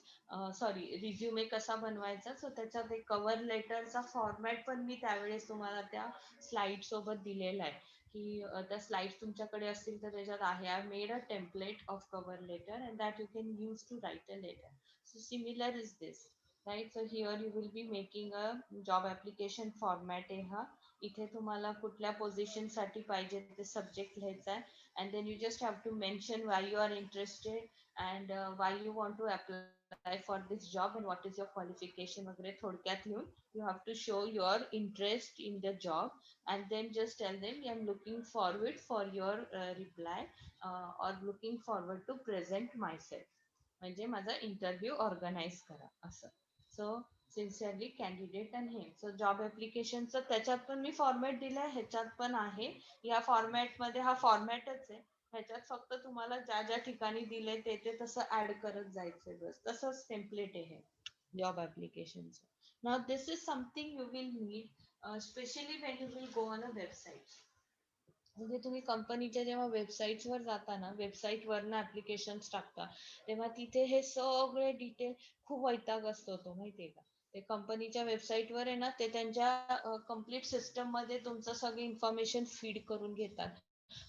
Speaker 1: Sorry, resume कसा बनवायचा. So त्याच्यात एक cover लेटरचा format पण मी त्यावेळेस तुम्हाला त्या slide सोबत दिलेला आहे की त्या स्लाइड्स तुमच्याकडे असतील तर त्याच्यात आहे. I made a template of cover letter and that you can use to write a letter. So similar is this right. So here you will be making a job application format आहे हा. इथे तुम्हाला कुठल्या position साठी पाहिजे ते subject लिहायचा आहे and then you just have to mention why you are interested and why you want to apply for this job and what is your qualification वगैरे थोडक्यात लिहून you have to show your interest in the job and then just tell them I am looking forward for your reply or looking forward to present myself. म्हणजे माझा interview organise करा असं. So sincerely candidate and हे. So job ऍप्लिकेशनचं त्याच्यात पण मी format दिलाय ह्याच्यात पण आहे. या फॉर्मॅट मध्ये हा फॉर्मॅटच आहे. ह्याच्यात फक्त तुम्हाला ज्या ज्या ठिकाणी दिले ते ते तसं ऍड करत जायचंय बस. तसंच टेम्पलेट आहे जॉब ऍप्लिकेशनचं. Now this is something you will need specially when you will go on a website. म्हणजे तुम्ही कंपनीच्या जेव्हा वेबसाईट्सवर जाता ना वेबसाईटवरनं ऍप्लिकेशन टाकता तेव्हा तिथे हे सगळे डिटेल खूप वैताग असतो तो माहितीये का. ते कंपनीच्या वेबसाईटवर आहे ना ते त्यांच्या कम्प्लीट सिस्टम मध्ये तुमचं सगळं इन्फॉर्मेशन फीड करून घेतात.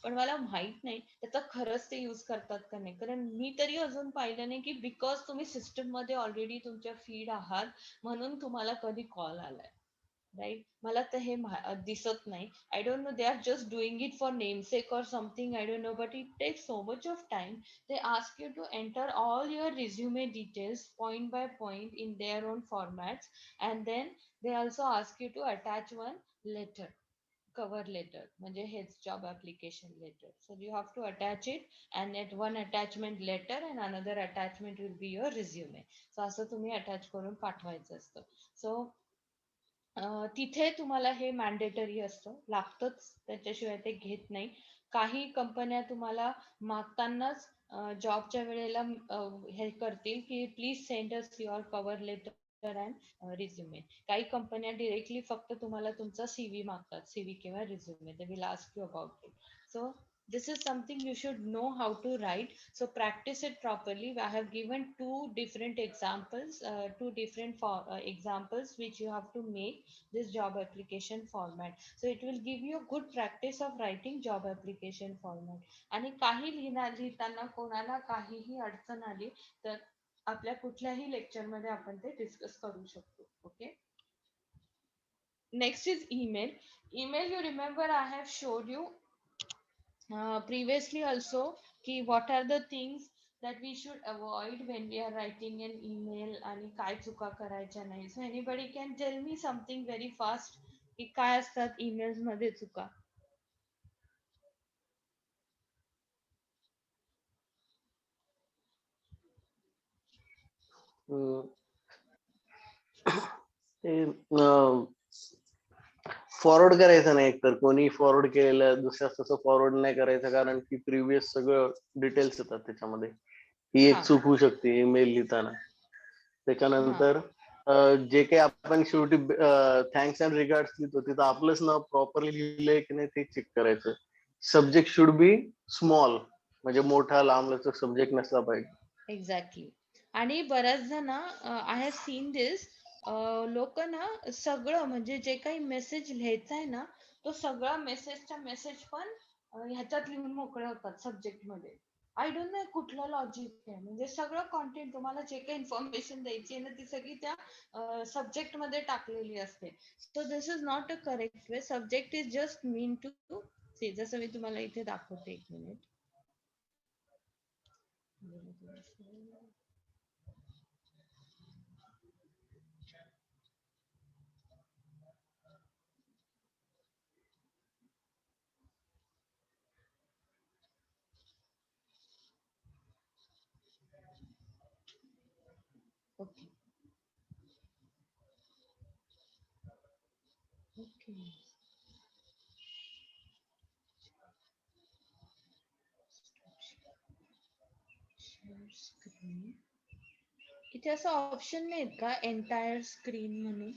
Speaker 1: पण मला माहित नाही त्याचा खरंच ते युज करतात का नाही. कारण मी तरी अजून पाहिलं नाही की बिकॉज तुम्ही सिस्टम मध्ये ऑलरेडी तुमच्या फीड आहात म्हणून तुम्हाला कधी कॉल आलाय. राईट. मला तर हे दिसत नाही. I don't know they are just doing it for namesake or something I don't know but it takes so much of time. They ask you to enter all your resume details point by point in their own formats and then they also ask you to attach one letter, cover letter म्हणजे हेच job application letter. So you have to attach it and at one attachment letter and another attachment will be your resume. So असं तुम्ही attach करून पाठवायचं असतं. So तिथे तुम्हाला हे मॅन्डेटरी असतं लागतंच त्याच्याशिवाय ते घेत नाही. काही कंपन्या तुम्हाला मागतानाच जॉबच्या वेळेला हे करतील की please send us your cover letter and resume. काही कंपन्या डिरेक्टली फक्त तुम्हाला तुमचा सीव्ही मागतात सीव्ही किंवा resume. They will ask you about it. So This is something you should know how to write. So practice it properly. I have given two different examples, examples which you have to make this job application format. So it will give you a good practice of writing job application format. आणि काही लिहिताना कोणाला काहीही अडचण आली तर आपल्या कुठल्याही लेक्चर मध्ये आपण ते डिस्कस करू शकतो. Okay. Next is email. Email, you remember I have showed you previously also ki what are the things that we should avoid when we are writing an email आणि काय चुका करायच्या नाही. So anybody can tell me something very fast की काय असतात emails मध्ये चुका.
Speaker 2: फॉरवर्ड करायचं नाही, एकतर कोणी फॉरवर्ड केलेलं दुसऱ्याच तसं फॉरवर्ड नाही करायचं, कारण की प्रिव्हियस सगळं डिटेल्स येतात त्याच्यामध्ये. ही एक चूक होऊ शकते ईमेल लिहिताना. त्याच्यानंतर जे काही आपण शेवटी थँक्स अँड रिगार्ड्स लिहितो तिथं आपलंच नाव प्रॉपरली लिहिलंय की नाही ते चेक करायचं. सब्जेक्ट शुड बी स्मॉल, म्हणजे मोठा लांबलचक सब्जेक्ट नसला पाहिजे.
Speaker 1: एक्झॅक्टली. आणि बऱ्याच जण आय हॅव सीन दिस, लोक ना सगळं म्हणजे जे काही मेसेज लिहायचा आहे ना तो सगळा मेसेजचा मेसेज पण ह्याच्यात लिहून मोकळे होतात सब्जेक्ट मध्ये. आय डोंट नो कुठलं लॉजिक आहे. म्हणजे सगळं कॉन्टेंट तुम्हाला जे काही इन्फॉर्मेशन द्यायची आहे ना ती सगळी त्या सब्जेक्ट मध्ये टाकलेली असते. So this is not a correct way. Subject is just mean to see. जसं मी तुम्हाला इथे दाखवते, एक minute. Okay. Okay. Share screen. इथे असं ऑप्शन नाहीत का एंटायर स्क्रीन म्हणून?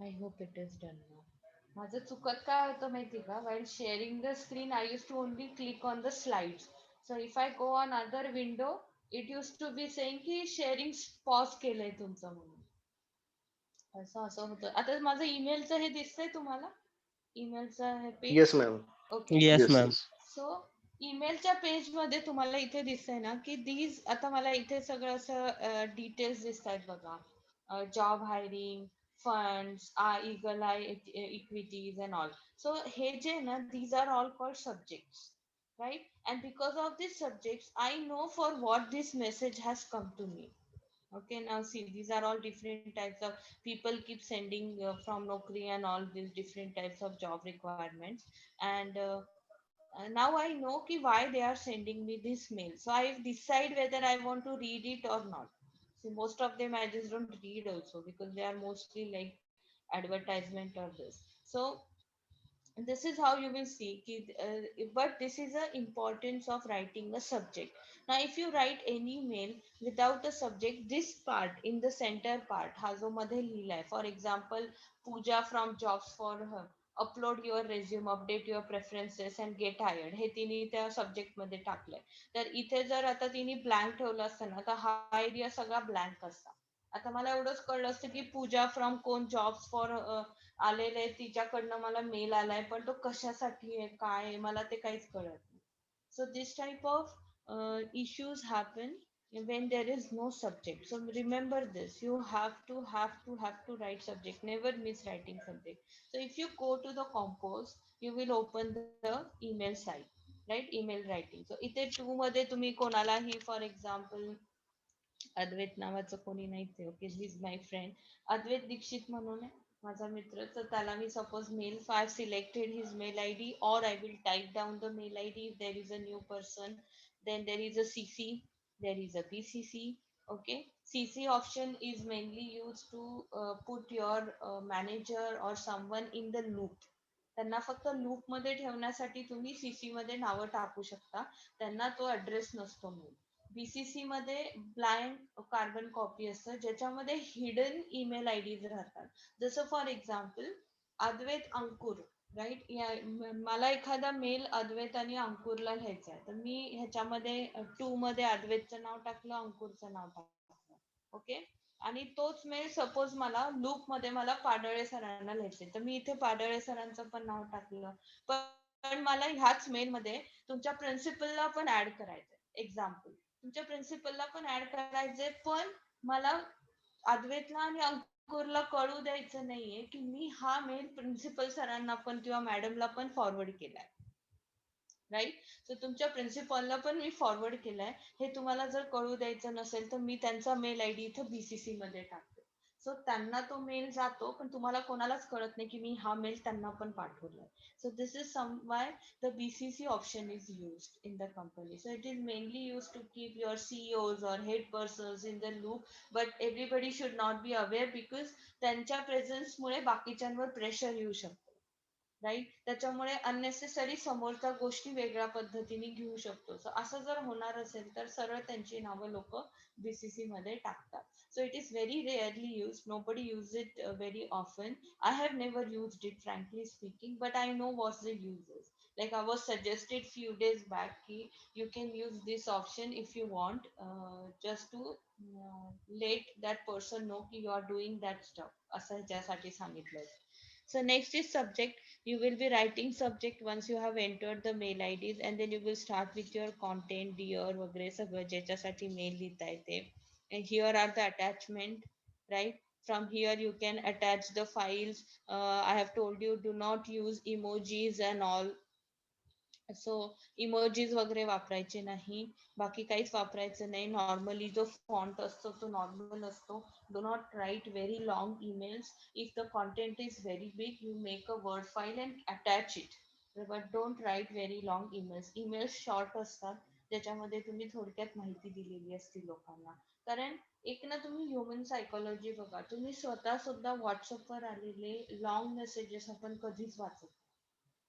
Speaker 1: I hope it is done now. माझं चुकत काय होतं माहिती का, while sharing the screen I used to only click on the slides. So if I go on other window it used to be saying की sharing pause केलंय तुमचं म्हणून. असं असं होतं. आता माझं ईमेलचं हे दिसतंय तुम्हाला, ईमेलचं हे page?
Speaker 2: Yes ma'am.
Speaker 1: Okay.
Speaker 3: Yes ma'am.
Speaker 1: So ईमेलच्या पेज मध्ये तुम्हाला इथे दिसतंय ना की दीज, आता मला इथे सगळं असं डिटेल्स दिसत आहेत बघा. Job hiring, funds, eagle eye equities and all. So हे जे ना these are all called subjects, right? And because of these subjects I know for what this message has come to me. Okay, now see, these are all different types of people keep sending from Naukri and all these different types of job requirements. And now I know ki why they are sending me this mail. So I decide whether I want to read it or not. See, most of them I just don't read also because they are mostly like advertisement or this. So this is how you will see but this is the importance of writing a subject. Now if you write any mail without a subject, this part in the center part हा जो मध्ये लिहिलाय, for example, Pooja from jobs for her, upload your resume, update your preferences and get hired, हे तिने त्या subject मध्ये टाकलंय. तर इथे जर आता तिने ब्लँक ठेवलं असतं ना तर हा एरिया सगळा ब्लँक असता. आता मला एवढंच कळलं असतं की पूजा फ्रॉम कोण जॉब्स फॉर आलेले, तिच्याकडनं मला मेल आलाय पण तो कशासाठी आहे काय आहे मला ते काहीच कळत नाही. So this type of issues happen when there is no subject. So remember this, you have to write subject, never miss writing subject. So if you go to the compose, you will open the email site, right? Email writing. So इथे 2 मध्ये तुम्ही कोणालाही, for example अद्वैत नावाचं कोणी नाहीच आहे. Okay, he is my friend Advait Dixit म्हणून आहे माझा मित्र. तर त्याला मी suppose mail, I selected his mail I D, or I will type down the mail I D if there is a new person, then there is a CC, there is a PCC. Okay, CC option is mainly used to put your manager or someone in the loop, त्यांना फक्त loop मध्ये ठेवण्यासाठी तुम्ही CC मध्ये नावं टाकू शकता, त्यांना तो ऍड्रेस नसतो मेल. बीसीसी मध्ये ब्लँक कार्बन कॉपी असतं ज्याच्यामध्ये हिडन ईमेल आय डीज राहतात. जसं for example Advait Ankur, right, मला एखादा मेल अद्वैत आणि अंकुरला लिहायचा आहे, तर मी ह्याच्यामध्ये टू मध्ये अद्वैतचं नाव टाकलं, अंकुरचं नाव टाकलं, ओके. आणि तोच मेल सपोज मला लूप मध्ये मला पाडळे सरांना लिहायचे, तर मी इथे पाडळे सरांचं पण नाव टाकलं. पण मला ह्याच मेल मध्ये तुमच्या प्रिन्सिपलला पण ऍड करायचंय, एक्झाम्पल तुमच्या प्रिन्सिपलला पण ऍड करायचंय, पण मला अद्वैतला आणि अंकुरला कळू द्यायचं नाहीये की मी हा मेल प्रिन्सिपल सरांना पण किंवा मॅडमला पण फॉरवर्ड केलाय, राईट. सो तुमच्या प्रिन्सिपलला पण मी फॉरवर्ड केलाय, हे तुम्हाला जर कळू द्यायचं नसेल तर मी त्यांचा मेल आय डी इथं बीसीसी मध्ये टाकते. सो त्यांना तो मेल जातो, पण तुम्हाला कोणालाच कळत नाही की मी हा मेल त्यांना पण पाठवलाय. So this is some why the BCC option is used in the company. So it is mainly used to keep your CEOs or head persons in the loop, but everybody should not be aware because त्यांच्या presence मुळे बाकीच्यांवर pressure येऊ शकतो, right. त्याच्यामुळे unnecessary समोरच्या गोष्टी वेगळ्या पद्धतीने घेऊ शकतो. सो असं जर होणार असेल तर सरळ त्यांची नावं लोक बीसीसी मध्ये टाकतात. So it is very rarely use, nobody use it very often. I have never used it frankly speaking, but I know what the use is. Like I was suggested few days back ki you can use this option if you want, just to let that person know ki you are doing that stuff असं ह्याच्यासाठी सांगितलंय. So next is subject. You will be writing subject once you have entered the mail IDs, and then you will start with your content, dear वगैरे सगळं ज्याच्यासाठी mail लिहिताय ते. And here are the attachment, right? From here you can attach the files. I have told you do not use emojis and all. So emojis वगैरे वापरायचे नाही, बाकी काहीच वापरायचं नाही. नॉर्मली जो फॉन्ट असतो तो नॉर्मल असतो. Do not write very long emails. If the content is very big you make a word file and attach it, but don't write very long emails. Emails short असतात ज्याच्यामध्ये तुम्ही थोडक्यात माहिती दिलेली असते लोकांना. कारण एक ना, तुम्ही ह्युमन सायकोलॉजी बघा, तुम्ही स्वतः सुद्धा व्हॉट्सअपवर आलेले लॉंग मेसेजेस आपण कधीच वाचत,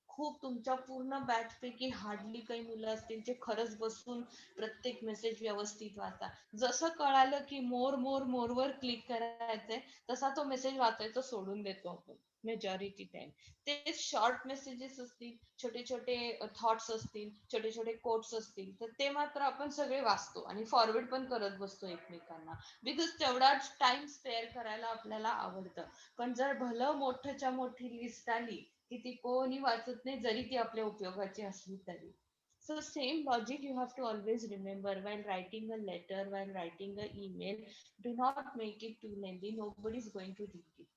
Speaker 1: खूप तुमच्या पूर्ण बॅच पैकी हार्डली काही मुलं असतील जे खरंच बसून प्रत्येक मेसेज व्यवस्थित वाचा. जसं कळालं की मोर मोर मोर वर क्लिक करायचंय तसा तो मेसेज वाचायचं सोडून देतो आपण मेजॉरिटी टाइम. ते शॉर्ट मेसेजेस असतील, छोटे छोटे थॉट्स असतील, छोटे छोटे कोट्स असतील, तर ते मात्र आपण सगळे वाचतो आणि फॉरवर्ड पण करत बसतो एकमेकांना, बिकॉज तेवढाच टाइम स्पेअर करायला आपल्याला आवडतं. पण जर भलं मोठ्याच्या मोठी लिस्ट आली की ती कोणी वाचत नाही जरी ती आपल्या उपयोगाची असली तरी. So same logic you have to always remember while writing a letter, while writing an email. Do not make it too lengthy. Nobody is going to read it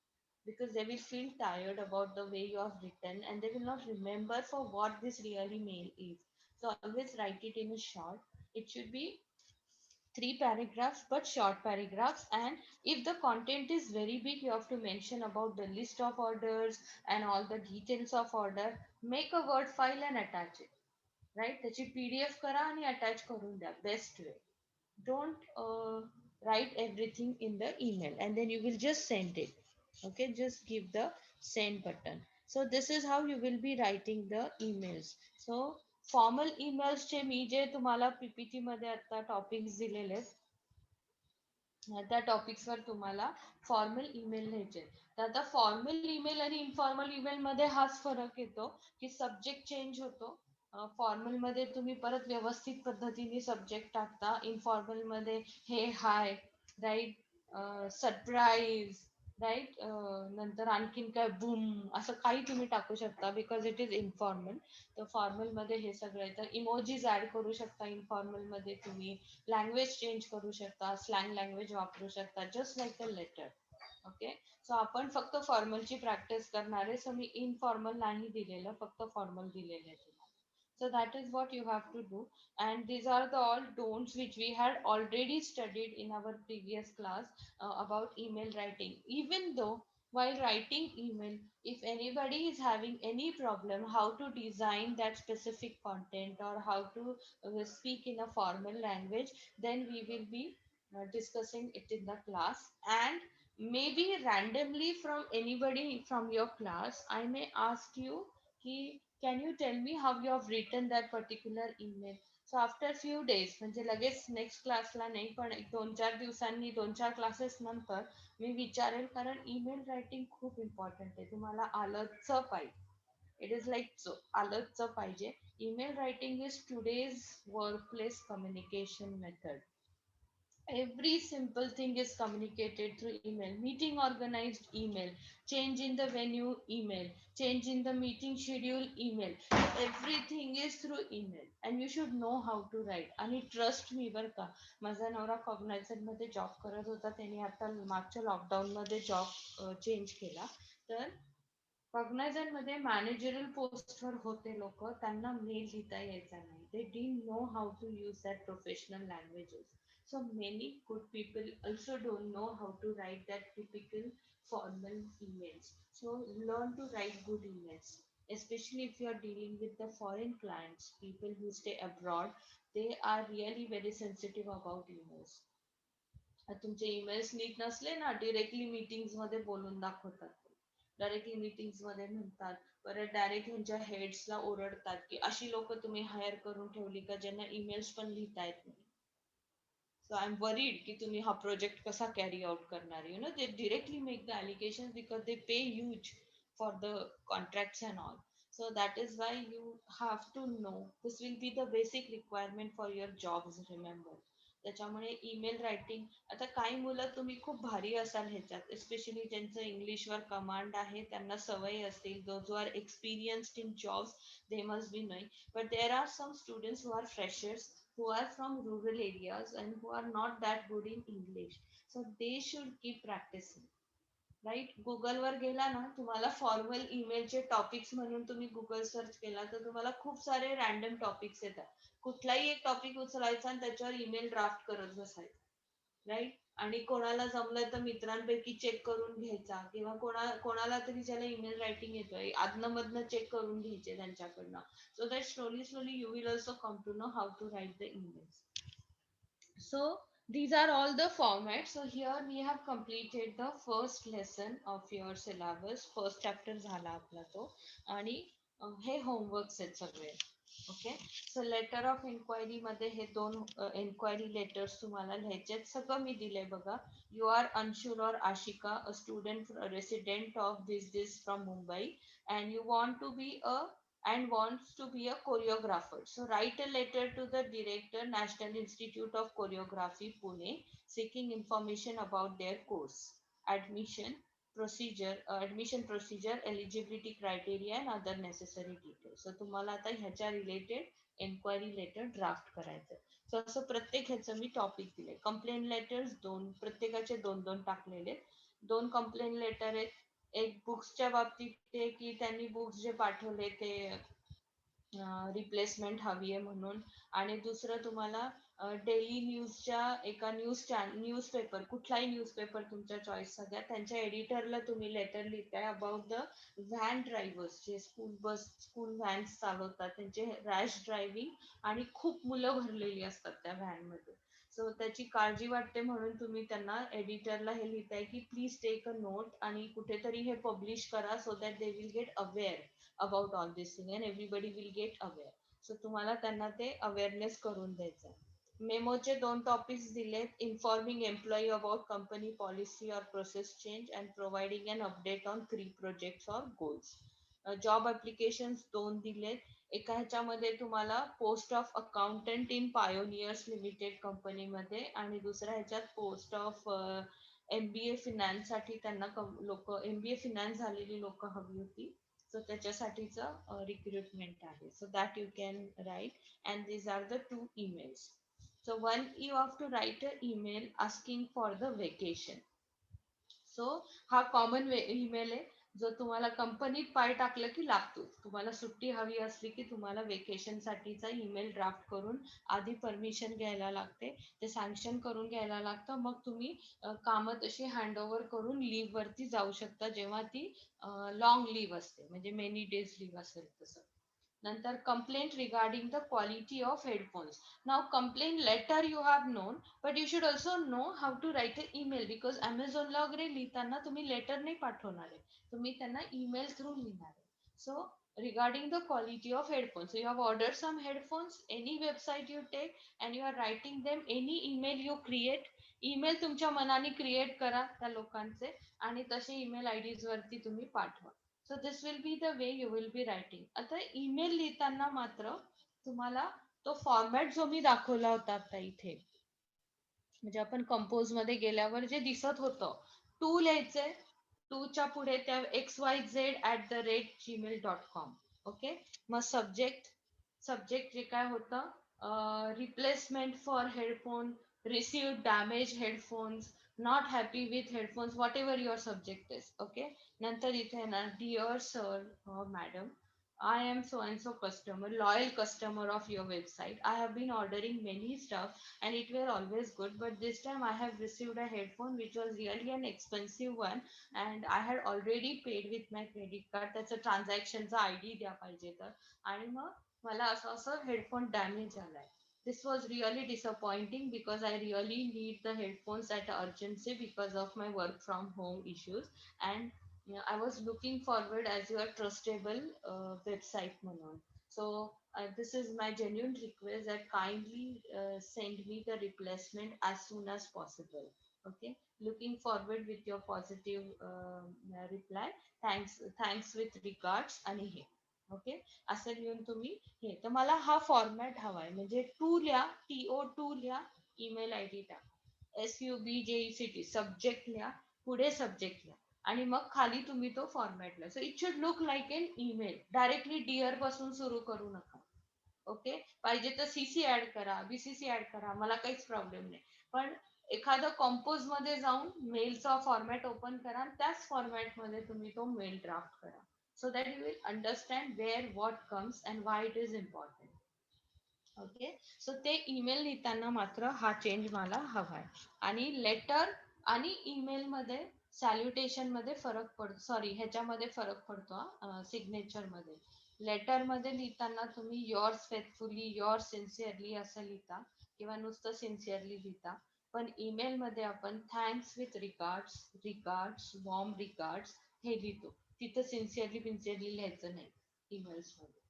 Speaker 1: because they will feel tired about the way you have written and they will not remember for what this really mail is. So always write it in a short. It should be three paragraphs but short paragraphs, and if the content is very big you have to mention about the list of orders and all the details of order. Make a word file and attach it, right? त्याची PDF करा आणि attach करून द्या, best way. Don't write everything in the email and then you will just send it. Okay, just give the send button. So this is how you will be writing the emails. So formal ईमेल्सचे मी जे तुम्हाला PPT मध्ये आता topics दिलेले आहेत, त्या topics वर तुम्हाला फॉर्मल ईमेल लिहायचे. तर आता फॉर्मल ईमेल आणि इनफॉर्मल ईमेल मध्ये हाच फरक येतो की सब्जेक्ट चेंज होतो. फॉर्मल मध्ये तुम्ही परत व्यवस्थित पद्धतीने सब्जेक्ट टाकता, इनफॉर्मल मध्ये हे हाय, राईट, सरप्राईज, राईट, नंतर आणखीन काय बूम, असं काही तुम्ही टाकू शकता बिकॉज इट इज इनफॉर्मल. तर फॉर्मल मध्ये हे सगळं येतं. इमोजीज ऍड करू शकता इनफॉर्मल मध्ये तुम्ही, लँग्वेज चेंज करू शकता, स्लँग लँग्वेज वापरू शकता, just like a letter. Okay. So आपण फक्त फॉर्मलची प्रॅक्टिस करणार आहे, सो मी इनफॉर्मल नाही दिलेलं, फक्त फॉर्मल दिलेलं आहे तुम्हाला. So that is what you have to do, and these are the all don'ts which we had already studied in our previous class about email writing. Even though while writing email, if anybody is having any problem how to design that specific content or how to speak in a formal language, then we will be discussing it in the class. And maybe randomly from anybody from your class I may ask you की can you tell me how you have written that particular email. So after few days, म्हणजे लगेच next क्लासला नाही पण एक 2-4 दिवसांनी, 2-4 classes नंतर मी विचारेल, कारण ईमेल रायटिंग खूप इम्पॉर्टंट आहे. तुम्हाला आलंच पाहिजे. इट इज लाईक आलंच पाहिजे. Email writing is today's workplace communication method. Every simple thing is communicated through email. Meeting organized, email. Change in the venue, email. Change in the meeting schedule, email. Everything is through email and you should know how to write. आणि trust me बर का, माझा नवरा कॉग्नायझर मध्ये job करत होता, त्यांनी आता मागच्या लॉकडाऊन मध्ये जॉब चेंज केला. तर कॉग्नायझर मध्ये मॅनेजरल पोस्टवर होते लोक, त्यांना मेल लिहिता यायचा नाही. They didn't know how to use that professional languages. So many good people also don't know how to write that typical formal emails. So learn to write good emails, especially if you are dealing with the foreign clients, people who stay abroad. They are really very sensitive about emails. तुमचे emails नीट नसले ना, directly meetings मध्ये बोलून दाखवतात. Directly meetings मध्ये म्हणतात, परत direct ह्यांच्या हेड्सला ओरडतात की अशी लोक तुम्ही हायर करून ठेवली का ज्यांना ईमेल्स पण लिहिता येत नाही. So I'm worried की तुम्ही हा प्रोजेक्ट कसा कॅरी आउट करणार. They directly make the allegations because they pay huge for the contracts and all. So that is why you have to know, this will be the basic requirement for your jobs, remember. त्याच्यामुळे email writing, आता काही मुलं तुम्ही खूप भारी असाल ह्याच्यात, especially ज्यांचं इंग्लिशवर कमांड आहे, त्यांना सवय असतील, those who are experienced in jobs, they must be knowing. But there are some students who are freshers, who are from rural areas and who are not that good in English. So they should keep practicing. Right, गुगलवर गेला ना, तुम्हाला formal ईमेलचे topics म्हणून तुम्ही Google search केला तर तुम्हाला खूप सारे रॅन्डम टॉपिक्स येतात. कुठलाही एक टॉपिक उचलायचा आणि त्याच्यावर ईमेल ड्राफ्ट करत बसायचं. राईट, आणि कोणाला जमलं तर मित्रांपैकी चेक करून घ्यायचा, किंवा कोणाला तरी ज्याला ईमेल रायटिंग येतोय आदनं मधनं चेक करून घ्यायचे त्यांच्याकडनं. So that slowly you will also come to know how to write the emails. So these are all the formats. So here we have completed the first lesson of your syllabus. First chapter झाला आपला तो, आणि हे homeworks आहेत सगळे. Okay, so letter of enquiry मध्ये हे दोन इन्क्वायरी लेटर्स तुम्हाला लिहायचे, सगळं मी दिलंय बघा. यू आर अनशुर और आशिका, a student resident of this from Mumbai, and you want to be a and wants to be a choreographer. So write a letter to the director, National Institute of Choreography, Pune, seeking information about their course, admission procedure, eligibility criteria and other necessary details. So तुम्हाला आता ह्याच्या related enquiry letter draft करायचं. So असं प्रत्येक ह्याचं मी topic दिले. Complaint letters दोन, प्रत्येकाचे 2-2 टाकलेले. 2 कंप्लेंट लेटर आहेत. एक बुक्सच्या बाबतीत ते की त्यांनी बुक्स जे पाठवले ते रिप्लेसमेंट हवी आहे म्हणून, आणि दुसरं तुम्हाला डेली न्यूजच्या एका न्यूजपेपर, कुठलाही न्यूजपेपर तुमच्या चॉईस सगळ्या, त्यांच्या एडिटरला तुम्ही लेटर लिहिताय अबाउट द व्हॅन ड्रायव्हर्स, जे स्कूल व्हॅन्स चालवतात, त्यांचे रॅश ड्रायव्हिंग, आणि खूप मुलं भरलेली असतात त्या व्हॅन मध्ये. सो त्याची काळजी वाटते म्हणून तुम्ही त्यांना एडिटरला हे लिहिताय की प्लीज टेक अ नोट आणि कुठेतरी हे पब्लिश करा, so that they will get aware about all this thing and everybody will get aware. So तुम्हाला त्यांना ते अवेअरनेस करून द्यायचं. मेमोचे 2 टॉपिक्स दिलेत. Informing employee about company policy or process change and providing an update on 3 projects or goals. Job application 2 दिलेत. एका ह्याच्यामध्ये तुम्हाला post of accountant in Pioneers Limited कंपनीमध्ये, आणि दुसऱ्या ह्याच्यात पोस्ट ऑफ MBA फिनान्स साठी त्यांना लोक, MBA फिनान्स झालेली लोक हवी होती. सो त्याच्यासाठीचं रिक्रुटमेंट आहे. So that you can write, and these are the 2 emails. So one, you have to write an email asking for the vacation. So हा कॉमन ईमेल आहे, जो तुम्हाला कंपनीत पाय टाकलं की लागतो. तुम्हाला सुट्टी हवी असली की तुम्हाला वेकेशन साठीचा ईमेल ड्राफ्ट करून आधी परमिशन घ्यायला लागते, ते सँक्शन करून घ्यायला लागतं, मग तुम्ही कामं तशी हँडओव्हर करून लीव्ह वरती जाऊ शकता, जेव्हा ती लॉंग लीव्ह असते, म्हणजे मेनी डेज लीव्ह असेल तसं. नंतर complaint regarding the quality of headphones. नाव complaint letter you have known, but you should also know how to write a email, because अमेझॉनला वगैरे लिहिताना तुम्ही लेटर नाही पाठवणार आहे, तुम्ही त्यांना ईमेल थ्रू लिहिणार आहे. So regarding the quality of headphones. So you have ordered some headphones, any website you take and you are writing them, any email you create, email तुमच्या मनाने क्रिएट करा त्या लोकांचे आणि तसे ईमेल आयडीज वरती तुम्ही पाठवा. So this will be the way you will B writing. आता ईमेल लिहिताना मात्र तुम्हाला तो फॉर्मॅट जो मी दाखवला होता आता इथे, म्हणजे आपण कंपोज मध्ये गेल्यावर जे दिसत होतं, टू लिहायचंय, टूच्या पुढे त्या xyz@gmail.com. ओके, मग सब्जेक्ट जे काय होतं, replacement for headphone, receive damage headphones, not happy with headphones, whatever your subject is. Okay, नंतर इथे येणार dear sir madam, I am so and so customer, loyal customer of your website. I have been ordering many stuff and it were always good, but this time I have received a headphone which was really an expensive one and I had already paid with my credit card. त्याचं ट्रान्झॅक्शनचा ID द्या पाहिजे तर, आणि मग मला असं headphone damage आलाय. This was really disappointing because I really need the headphones at urgency because of my work from home issues, and I was looking forward as your trustable website म्हणून. So this is my genuine request that kindly send me the replacement as soon as possible. Okay, looking forward with your positive reply. Thanks with regards आणि हे. Okay, असं लिहून तुम्ही हे. तर मला हा फॉर्मॅट हवाय, म्हणजे टू लिहा, TO2 लिहा, ईमेल आयडी टाका, SUBJECT, सब्जेक्ट लिहा, पुढे सब्जेक्ट लिहा आणि मग खाली तुम्ही तो फॉर्मॅट लिहा. So it should look like an email. Directly dear पासून सुरू करू नका. ओके, पाहिजे तर CC ऍड करा, BCC ऍड करा, मला काहीच प्रॉब्लेम नाही, पण एखादं कंपोज मध्ये जाऊन मेलचा फॉर्मॅट ओपन करा आणि त्याच फॉर्मॅट मध्ये तुम्ही तो मेल ड्राफ्ट करा. So that you will understand where what comes and why it is important. Okay, so ते ईमेल लिहिताना मात्र हा चेंज मला हवाय. आणि लेटर आणि ईमेल मध्ये सॅल्युटेशन मध्ये फरक पडतो, सॉरी ह्याच्यामध्ये फरक पडतो, सिग्नेचर मध्ये. लेटर मध्ये लिहिताना तुम्ही yours faithfully, yours sincerely असं लिहिता किंवा नुसतं सिन्सिअरली लिहिता, पण ईमेल मध्ये आपण thanks with regards, warm regards हे लिहितो. तिथं सिन्सिअरली लिहायचं नाही ईमेल्स मध्ये.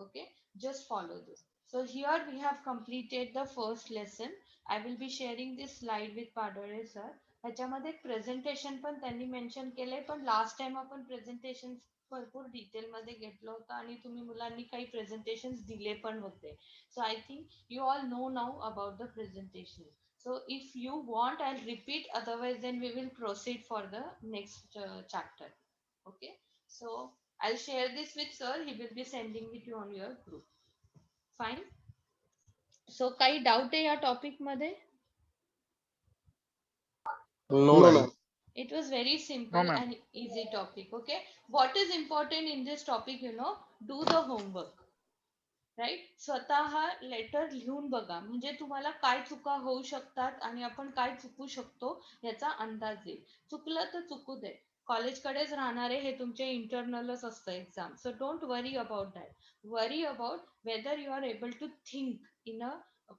Speaker 1: Okay, just follow this. So here we have completed the first lesson. I will be sharing this slide with Padore sir. ह्याच्यामध्ये प्रेझेंटेशन पण त्यांनी मेन्शन केलंय, पण लास्ट टाइम आपण प्रेझेंटेशन भरपूर डिटेल मध्ये घेतलं होतं आणि तुम्ही मुलांनी काही प्रेझेंटेशन दिले पण होते. So I think you all know now about the presentation. So if you want, I'll repeat, otherwise then we will proceed for the next chapter. Okay, so I'll share this with sir. He will be sending it you on your group. Fine. So काही doubt आहे या topic मध्ये?
Speaker 2: No, ma'am.
Speaker 1: It was very simple and easy topic. Okay, what is important in this topic, do the homework. Right, स्वतः letter लिहून बघा, म्हणजे तुम्हाला काय चुका होऊ शकतात आणि आपण काय चुकू शकतो याचा अंदाज येईल. चुकलं तर चुकू दे, कॉलेजकडेच राहणारे हे तुमचे इंटरनलच असतं exam. So don't worry about that. Worry about whether you are able to think in a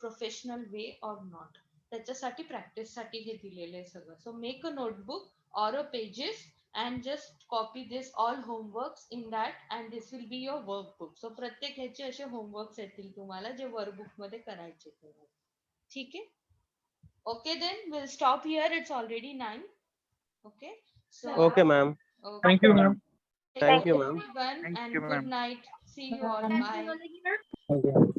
Speaker 1: professional way or not. त्याच्यासाठी प्रॅक्टिस साठी हे दिलेलं आहे सगळं. So make a notebook or a pages and just copy this all homeworks in that and this will be your workbook. So प्रत्येक ह्याचे असे homeworks येतील तुम्हाला जे वर्कबुक मध्ये करायचे. ठीक आहे, okay, then we'll stop here. It's already 9. Okay, so
Speaker 2: Okay, ma'am.
Speaker 1: okay.
Speaker 3: Thank you, ma'am.
Speaker 1: Take
Speaker 2: Thank you,
Speaker 1: care,
Speaker 2: ma'am.
Speaker 1: everyone,
Speaker 3: Thank
Speaker 1: and
Speaker 3: you,
Speaker 1: good
Speaker 3: ma'am.
Speaker 1: night. See you all. Bye.
Speaker 3: Thank you.